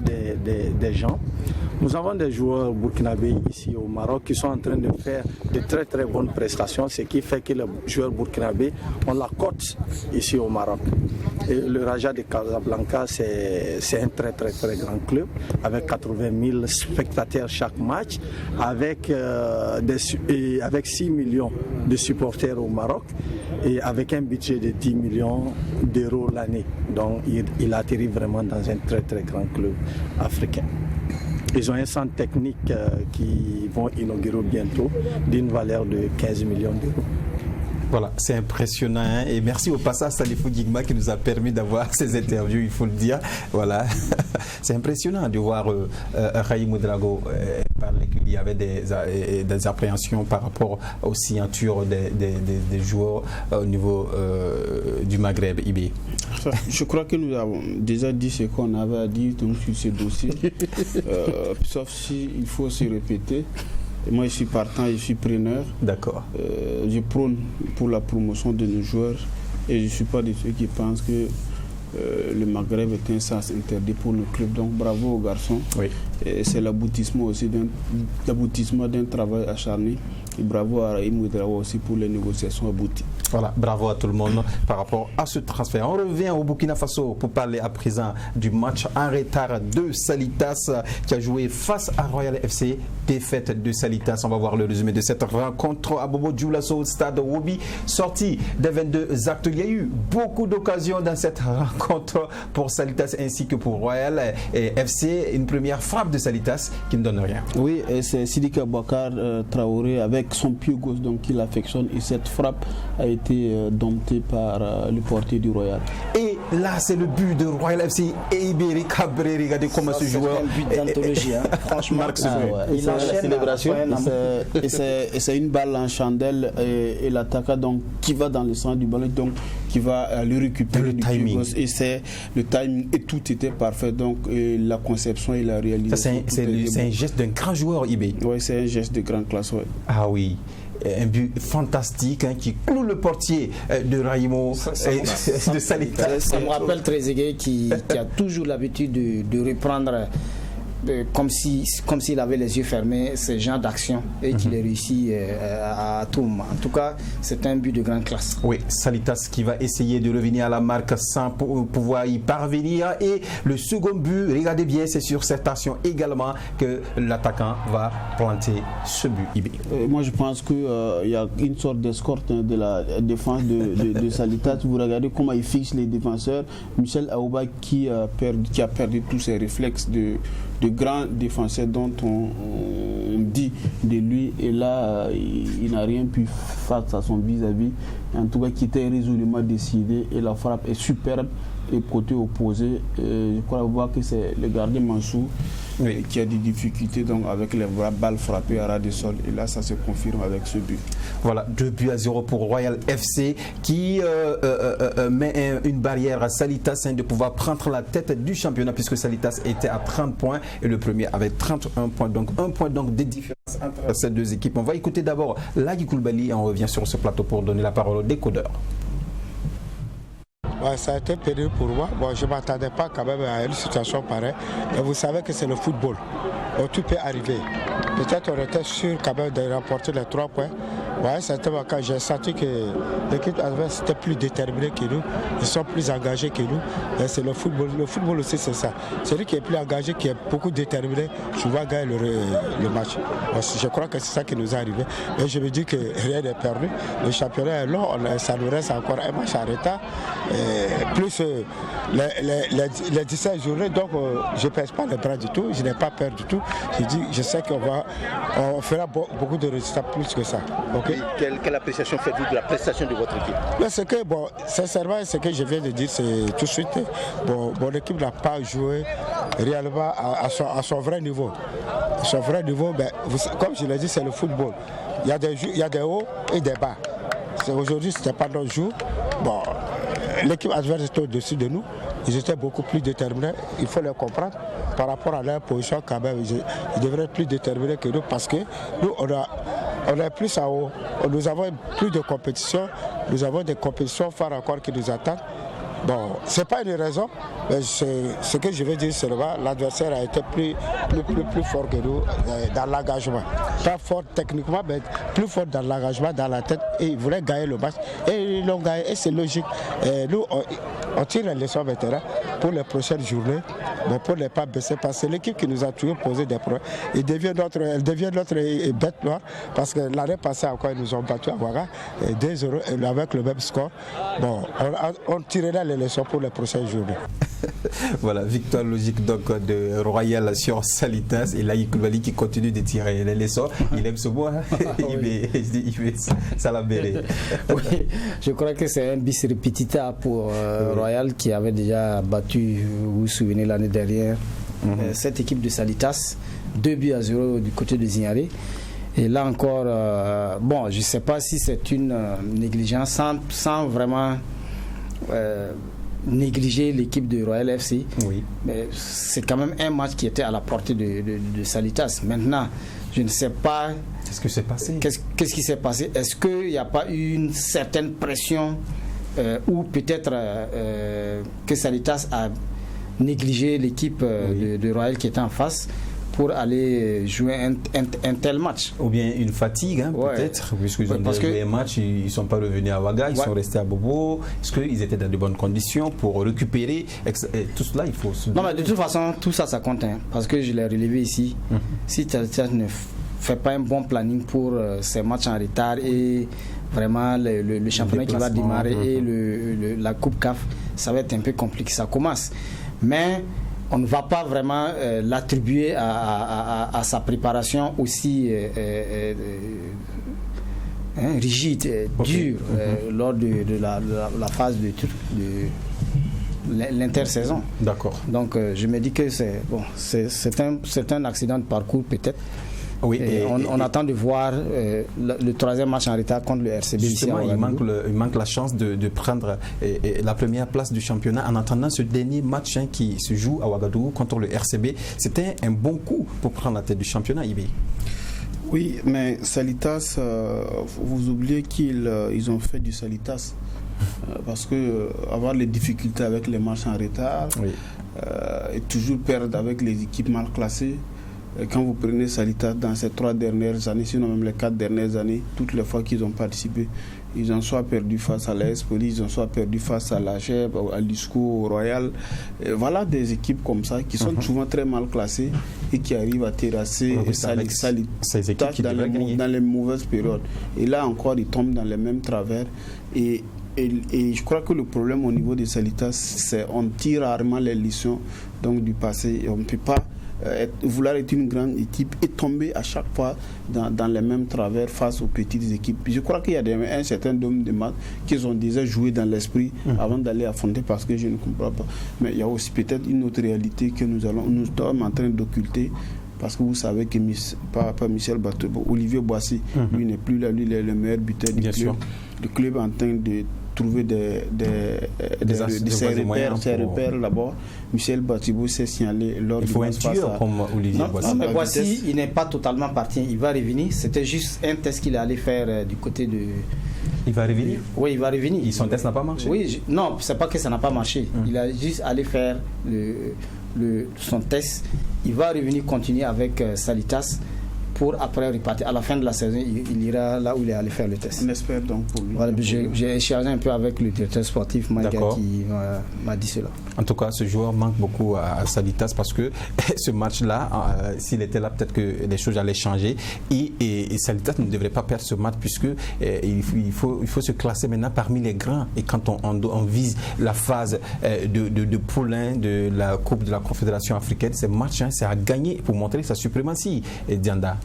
des gens. Nous avons des joueurs burkinabés ici au Maroc qui sont en train de faire de très très bonnes prestations, ce qui fait que les joueurs burkinabés ont la cote ici au Maroc. Et le Raja de Casablanca, c'est un très très très grand club avec 80 000 spectateurs chaque match, avec 6 millions de supporters au Maroc et avec un budget de 10 millions d'euros l'année. Donc il atterrit vraiment dans un très très grand club africain. Ils ont un centre technique qui vont inaugurer bientôt d'une valeur de 15 millions d'euros. Voilà, c'est impressionnant, hein? Et merci au passage Salifou Guigma qui nous a permis d'avoir ces interviews, il faut le dire. Voilà, c'est impressionnant de voir Raïm Ouedraogo parler qu'il y avait des appréhensions par rapport aux signatures des joueurs au niveau du Maghreb, IB. Je crois que nous avons déjà dit ce qu'on avait à dire donc, sur ce dossier, sauf s'il faut se répéter. Et moi, je suis partant, je suis preneur. D'accord. Je prône pour la promotion de nos joueurs et je ne suis pas de ceux qui pensent que le Maghreb est un sens interdit pour nos clubs. Donc bravo aux garçons. Oui. C'est l'aboutissement aussi d'un travail acharné. Et bravo à Raïm Ouedraogo aussi pour les négociations abouties. Voilà, bravo à tout le monde par rapport à ce transfert. On revient au Burkina Faso pour parler à présent du match en retard de Salitas qui a joué face à Royal FC. Défaite de Salitas. On va voir le résumé de cette rencontre à Bobo Dioulasso au stade Wobi. Sortie des 22 actes. Il y a eu beaucoup d'occasions dans cette rencontre pour Salitas ainsi que pour Royal et FC. Une première frappe de Salitas qui ne donne rien. Oui, c'est Sidiki Aboubacar Traoré avec son pied gauche donc il affectionne et cette frappe a été domptée par le portier du Royal. Et là c'est le but de Royal FC et Iberi Cabré. Regardez comment ce joueur. C'est un but d'anthologie, hein. Franchement, il enchaîne la célébration et c'est une balle en chandelle et l'attaquant donc qui va dans le centre du ballon donc qui va le récupérer du pied gauche et c'est le timing et tout était parfait donc la conception et la réalisation. C'est un geste d'un grand joueur IB. Oui, c'est un geste de grande classe. Ouais. Ah oui. Un but fantastique hein, qui cloue le portier de Raïmo de Salitas. Ça me rappelle Trezeguet qui a toujours l'habitude de reprendre comme s'il avait les yeux fermés ce genre d'action et qu'il a réussi à tout moment. En tout cas, c'est un but de grande classe. Oui, Salitas qui va essayer de revenir à la marque sans pouvoir y parvenir. Et le second but, regardez bien, c'est sur cette action également que l'attaquant va planter ce but. Moi, je pense qu'il y a une sorte d'escorte de la défense de Salitas. Vous regardez comment il fixe les défenseurs. Michel Aouba qui a perdu tous ses réflexes de grands défenseurs dont on dit de lui et là il n'a rien pu face à son vis-à-vis, en tout cas qui était résolument décidé et la frappe est superbe et côté opposé je crois voir que c'est le gardien Mansour qui a des difficultés donc avec les balles frappées à ras de sol et là ça se confirme avec ce but. Voilà, 2-0 pour Royal FC qui met une barrière à Salitas de pouvoir prendre la tête du championnat puisque Salitas était à 30 points et le premier avait 31 points. Donc un point donc de différence entre ces deux équipes. On va écouter d'abord Lagui Koulibaly et on revient sur ce plateau pour donner la parole au décodeur. Ouais, ça a été pénible pour moi. Bon, je ne m'attendais pas quand même à une situation pareille. Mais vous savez que c'est le football. Donc, tout peut arriver. peut-être on était sûr quand même de remporter les 3 points. Ouais, c'était quand j'ai senti que l'équipe adverse était plus déterminée que nous, ils sont plus engagés que nous. Et c'est le football. Le football aussi, c'est ça. Celui qui est plus engagé, qui est beaucoup déterminé, souvent gagne le match. Je crois que c'est ça qui nous est arrivé. Et je me dis que rien n'est perdu. Le championnat est long, ça nous reste encore un match en retard. Plus les 17 journées, donc je ne pèse pas les bras du tout, je n'ai pas peur du tout. Je sais qu'on fera beaucoup de résultats plus que ça. Okay? Quelle appréciation faites-vous de la prestation de votre équipe? C'est que, sincèrement, ce que je viens de dire, c'est tout de suite, mon équipe n'a pas joué réellement à son vrai niveau. Son vrai niveau, comme je l'ai dit, c'est le football. Il y a des hauts et des bas. Aujourd'hui, ce n'était pas notre jour. L'équipe adverse était au-dessus de nous. Ils étaient beaucoup plus déterminés. Il faut les comprendre. Par rapport à leur position, quand même, ils devraient être plus déterminés que nous parce que nous, on est plus en haut. Nous avons plus de compétition. Nous avons des compétitions fortes encore qui nous attendent. Ce n'est pas une raison, mais ce que je veux dire seulement, l'adversaire a été plus fort que nous dans l'engagement. Pas fort techniquement, mais plus fort dans l'engagement, dans la tête. Et ils voulaient gagner le match. Et ils l'ont gagné, et c'est logique. Et nous, on tire les leçons maintenant pour les prochaines journées, pour ne pas baisser. Parce que l'équipe qui nous a toujours posé des problèmes, elle devient notre bête noire. Parce que l'année passée encore, ils nous ont battu à Ouaga, 2-0 avec le même score. On tirera les leçons pour les prochaines journées. Voilà, victoire logique donc de Royal sur Salitas et Laïc Koulibaly qui continue de tirer les leçons. Il aime ce mot, hein? Il veut Salabéré. Oui, je crois que c'est un bis repetita pour Royal qui avait déjà battu, vous vous souvenez, l'année dernière, cette équipe de Salitas, 2-0 du côté de Zignaré. Et là encore, je ne sais pas si c'est une négligence sans vraiment négliger l'équipe de Royal FC. Oui. Mais c'est quand même un match qui était à la portée de Salitas. Maintenant, je ne sais pas. Qu'est-ce qui s'est passé? Qu'est-ce qui s'est passé? Est-ce qu'il n'y a pas eu une certaine pression ou peut-être que Salitas a négligé l'équipe de Royal qui était en face pour aller jouer un tel match. Ou bien une fatigue, peut-être, puisqu'ils ont joué un match, ils ne sont pas revenus à Ouaga, ils sont restés à Bobo. Est-ce qu'ils étaient dans de bonnes conditions pour récupérer tout cela? Il faut Non, mais de toute façon, tout ça, ça compte, parce que je l'ai relevé ici. Si tu ne fais pas un bon planning pour ces matchs en retard et vraiment le championnat qui va démarrer et la Coupe CAF, ça va être un peu compliqué. Ça commence. Mais on ne va pas vraiment l'attribuer à sa préparation aussi rigide, dure lors de la phase de l'intersaison. D'accord. Donc je me dis que c'est un accident de parcours peut-être. Oui, on attend de voir le troisième match en retard contre le RCB. Justement, il manque la chance de prendre la première place du championnat en attendant ce dernier match qui se joue à Ouagadougou contre le RCB. C'était un bon coup pour prendre la tête du championnat, Ibi. Oui, mais Salitas, vous oubliez qu'ils ont fait du Salitas. Parce que avoir les difficultés avec les matchs en retard et toujours perdre avec les équipes mal classées. Quand vous prenez Salitas dans ces 3 dernières années, sinon même les 4 dernières années, toutes les fois qu'ils ont participé, ils ont soit perdu face à l'AS Police, ils ont soit perdu face à la GEB, à l'ISCO, au Royal. Et voilà des équipes comme ça qui sont souvent très mal classées et qui arrivent à terrasser Salitas dans les mauvaises périodes. Et là encore, ils tombent dans les mêmes travers. Et je crois que le problème au niveau des Salitas, c'est qu'on tire rarement les leçons du passé et on ne peut pas vouloir être une grande équipe et tomber à chaque fois dans les mêmes travers face aux petites équipes. Je crois qu'il y a un certain nombre de matchs qu'ils ont déjà joué dans l'esprit avant d'aller affronter, parce que je ne comprends pas. Mais il y a aussi peut-être une autre réalité que nous sommes en train d'occulter. Parce que vous savez que pas Michel Batobo, Olivier Boissy, lui n'est plus là, lui il est le meilleur buteur du club. Le club est en train de trouver ses repères là-bas. Michel Batibo s'est signalé lors du match. Il faut un tueur comme Olivier Boissy. Non, mais Boissy, il n'est pas totalement parti. Il va revenir. C'était juste un test qu'il allait faire du côté de... Il va revenir? Oui, il va revenir. Son test n'a pas marché? Oui, non, c'est pas que ça n'a pas marché. Il a juste allé faire son test. Il va revenir continuer avec Salitas pour après repartir. À la fin de la saison, il ira là où il est allé faire le test. On espère donc pour lui. Voilà, j'ai échangé un peu avec le directeur sportif, Maïga, qui m'a dit cela. En tout cas, ce joueur manque beaucoup à Salitas parce que ce match-là, s'il était là, peut-être que les choses allaient changer. Et Salitas ne devrait pas perdre ce match puisque il faut se classer maintenant parmi les grands. Et quand on vise la phase de poulain de la Coupe de la Confédération africaine, ces matchs, c'est à gagner pour montrer sa suprématie. Et Dianda.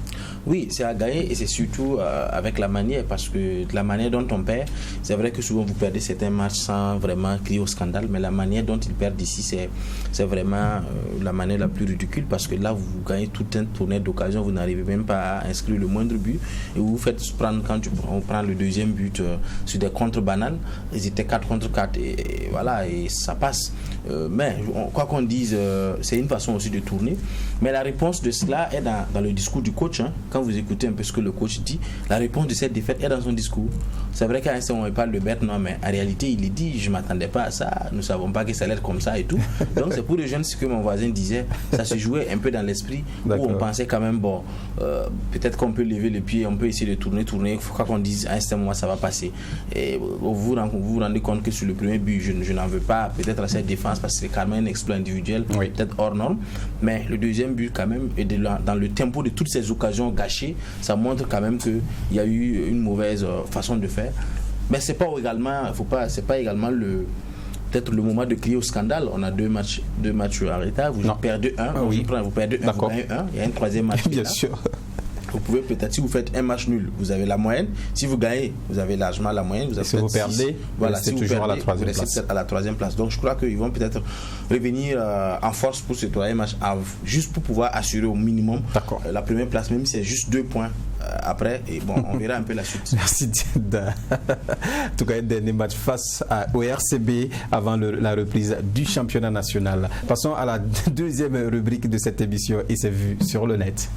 Oui, c'est à gagner et c'est surtout avec la manière, parce que la manière dont on perd, c'est vrai que souvent vous perdez certains matchs sans vraiment crier au scandale, mais la manière dont ils perdent ici, c'est vraiment la manière la plus ridicule, parce que là vous gagnez tout un tournoi d'occasion, vous n'arrivez même pas à inscrire le moindre but et vous vous faites prendre quand on prend le deuxième but sur des contres banals. Ils étaient 4 contre 4 et voilà, et ça passe. Mais quoi qu'on dise, c'est une façon aussi de tourner, mais la réponse de cela est dans le discours du coach. Quand vous écoutez un peu ce que le coach dit, la réponse de cette défaite est dans son discours. C'est vrai qu'à un instant on parle de bête, non, mais en réalité il dit je ne m'attendais pas à ça, nous ne savons pas que ça allait être comme ça et tout. Donc c'est pour les jeunes ce que mon voisin disait, ça se jouait un peu dans l'esprit où on pensait quand même peut-être qu'on peut lever le pied, on peut essayer de tourner, il faut qu'on dise à un certain moment ça va passer. Et vous vous rendez compte que sur le premier but je n'en veux pas peut-être à cette défense parce que c'est quand même un exploit individuel, peut-être hors norme, mais le deuxième but quand même et dans le tempo de toutes ces occasions gâchées, ça montre quand même qu'il y a eu une mauvaise façon de faire. Mais c'est pas également, c'est pas également peut-être le moment de crier au scandale. On a deux matchs à retard, vous perdez un, vous perdez un, vous gagnez un, il y a un troisième match. Bien sûr. Vous pouvez peut-être, si vous faites un match nul, vous avez la moyenne. Si vous gagnez, vous avez largement la moyenne. Si vous perdez, voilà, si vous toujours perdez, à la troisième place. Peut-être à la troisième place. Donc je crois qu'ils vont peut-être revenir en force pour ce troisième match, juste pour pouvoir assurer au minimum la première place, même si c'est juste 2 points après. Et bon, on verra un peu la suite. Merci Dianda. En tout cas, un dernier match face au RCB avant la reprise du championnat national. Passons à la deuxième rubrique de cette émission et c'est vu sur le net.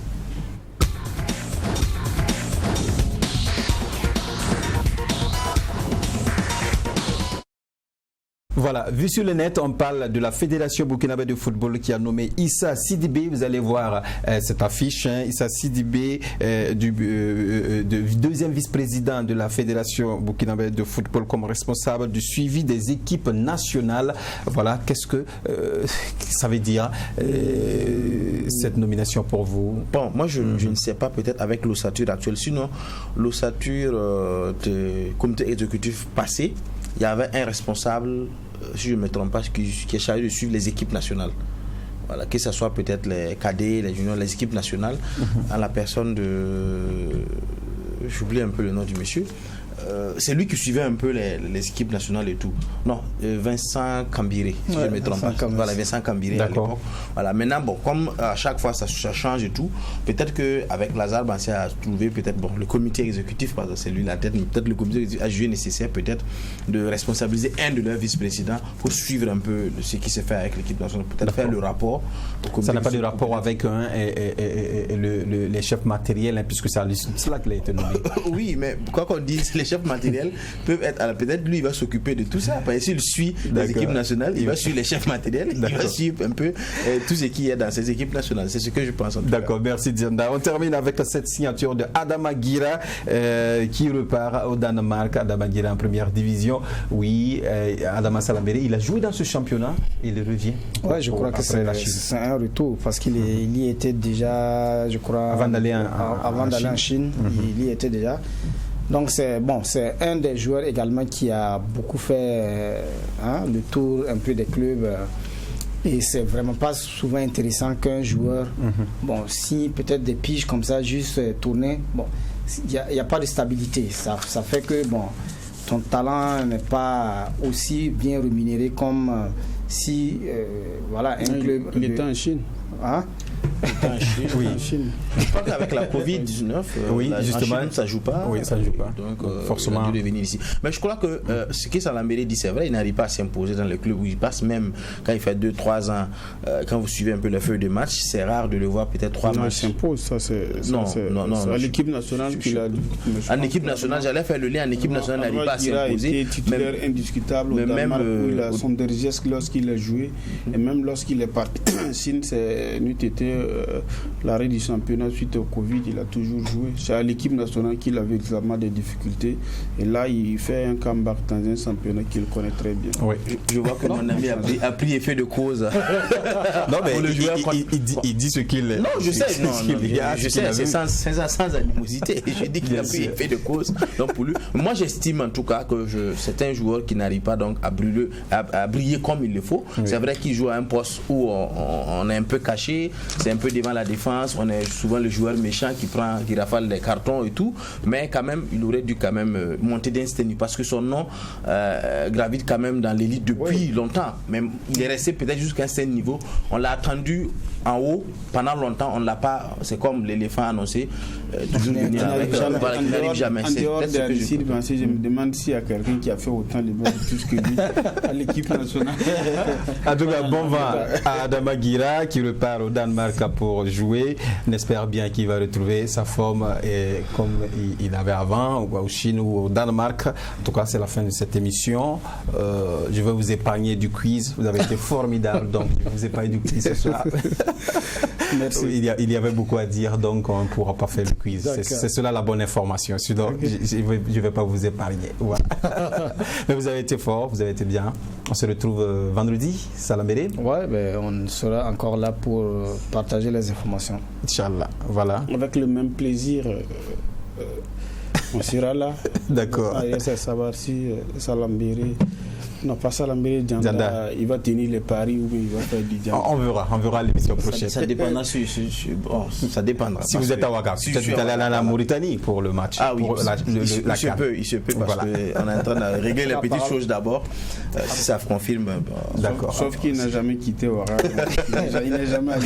Voilà, vu sur le net, on parle de la Fédération burkinabé de football qui a nommé Issa Sidibé. Vous allez voir cette affiche, Issa Sidibé, deuxième vice-président de la Fédération burkinabé de football comme responsable du suivi des équipes nationales. Voilà, qu'est-ce que ça veut dire cette nomination pour vous? Bon, moi je ne sais pas, peut-être avec l'ossature actuelle, sinon l'ossature de comité exécutif passé, il y avait un responsable, si je ne me trompe pas, qui est chargé de suivre les équipes nationales. Voilà, que ce soit peut-être les cadets, les juniors, les équipes nationales, à la personne de... J'oublie un peu le nom du monsieur. C'est lui qui suivait un peu les équipes nationales et tout. Non, Vincent Cambiré, si je ne me trompe pas. Voilà, Vincent Cambiré à l'époque. Voilà, maintenant, bon, comme à chaque fois ça change et tout, peut-être qu'avec Lazare Bansé a trouvé peut-être le comité exécutif, parce que c'est lui la tête, mais peut-être le comité exécutif a jugé nécessaire peut-être de responsabiliser un de leurs vice-présidents pour suivre un peu ce qui se fait avec l'équipe nationale, peut-être faire le rapport. Ça n'a pas de rapport avec les chefs matériels, puisque c'est cela qu'il a été nommé. Oui, mais quoi qu'on dise, les chefs matériels peuvent être peut-être lui il va s'occuper de tout ça, parce qu'il suit les équipes nationales, il va suivre les chefs matériels, il va suivre un peu tout ce qui est dans ces équipes nationales. C'est ce que je pense. D'accord, merci Dianda. On termine avec cette signature de Adama Gira qui repart au Danemark. Adama Gira en première division. Oui, Adama Salambéré, il a joué dans ce championnat et il revient. Ouais, je crois que c'est un retour parce qu'il y était déjà, je crois, avant d'aller en Chine, il y était déjà. Donc c'est un des joueurs également qui a beaucoup fait le tour un peu des clubs. Et c'est vraiment pas souvent intéressant qu'un joueur, si peut-être des piges comme ça, juste tourner, il n'y a pas de stabilité. Ça fait que ton talent n'est pas aussi bien rémunéré comme si un club. Il était en Chine. Oui. Je crois qu'avec la Covid-19, justement, ça ne joue pas. Oui, ça ne joue pas. Donc, forcément. Il a dû revenir ici. Mais je crois que ce que Salambéré dit, c'est vrai, il n'arrive pas à s'imposer dans le club où il passe, même quand il fait 2-3 ans. Quand vous suivez un peu les feuilles de match, c'est rare de le voir peut-être 3 matchs. Il s'impose, ça c'est. Non. À l'équipe nationale qu'il a. En équipe nationale, j'allais faire le lien. En équipe nationale, il n'arrive pas à s'imposer. Il était titulaire indiscutable. Même son dernier geste lorsqu'il a joué, et même lorsqu'il est parti en Chine, c'est n'eût été l'arrêt du championnat suite au Covid, il a toujours joué. C'est à l'équipe nationale qu'il avait extrêmement des difficultés. Et là, il fait un comeback dans un championnat qu'il connaît très bien. Oui. Je vois que mon ami a pris effet de cause. Non, mais il dit ce qu'il est. Non, je sais. Je sais, c'est sans animosité. Je dis qu'il a pris effet de cause. Donc pour lui, moi j'estime en tout cas que c'est un joueur qui n'arrive pas donc à briller comme il le faut. Oui. C'est vrai qu'il joue à un poste où on est un peu caché, c'est un peu devant la défense, on est souvent le joueur méchant qui rafale les cartons et tout, mais quand même il aurait dû quand même monter d'un certain niveau parce que son nom gravite quand même dans l'élite depuis longtemps. Même il est resté peut-être jusqu'à un certain niveau. On l'a attendu en haut pendant longtemps, on ne l'a pas. C'est comme l'éléphant annoncé, toujours venir avec. Voilà, il n'arrive jamais. En dehors de Alcide Bancé, je me demande s'il y a quelqu'un qui a fait autant de plus que lui à l'équipe nationale. En tout cas, bon vent à Adama Guira qui repart au Danemark pour jouer. On espère bien qu'il va retrouver sa forme comme il avait avant, ou au Chine ou au Danemark. En tout cas, c'est la fin de cette émission. Je vais vous épargner du quiz. Vous avez été formidable, donc je vais vous épargner du quiz ce soir. Merci. Il y avait beaucoup à dire, donc on ne pourra pas faire le quiz. C'est cela la bonne information. Sinon, je ne vais pas vous épargner. Voilà. Mais vous avez été fort, vous avez été bien. On se retrouve vendredi, Salambéré. Ouais, on sera encore là pour partager les informations. Inch'Allah, voilà. Avec le même plaisir, on sera là. D'accord. C'est savoir si Salambéré. Non, pas Salambéré, Djanda, il va tenir les paris ou il va faire du Djanda. On verra l'émission prochaine. Ça dépendra. Ça dépendra. Si vous êtes à Ouaga, peut-être que vous allez aller à la Mauritanie pour le match. Ah oui, il se peut parce qu'on est en train de régler les petites choses d'abord. Si ça confirme. D'accord. Sauf qu'il n'a jamais quitté Ouaga. Il n'est jamais allé.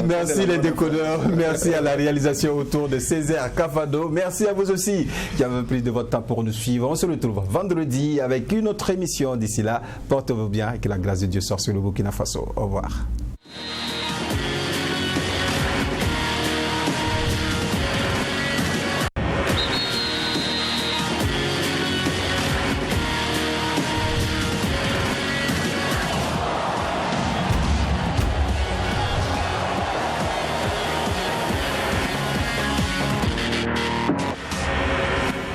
Merci les décodeurs. Merci à la réalisation autour de Césaire Cafado. Merci à vous aussi qui avez pris de votre temps pour nous suivre. On se retrouve vendredi avec une autre émission. D'ici là, portez-vous bien et que la grâce de Dieu sorte sur le Burkina Faso. Au revoir.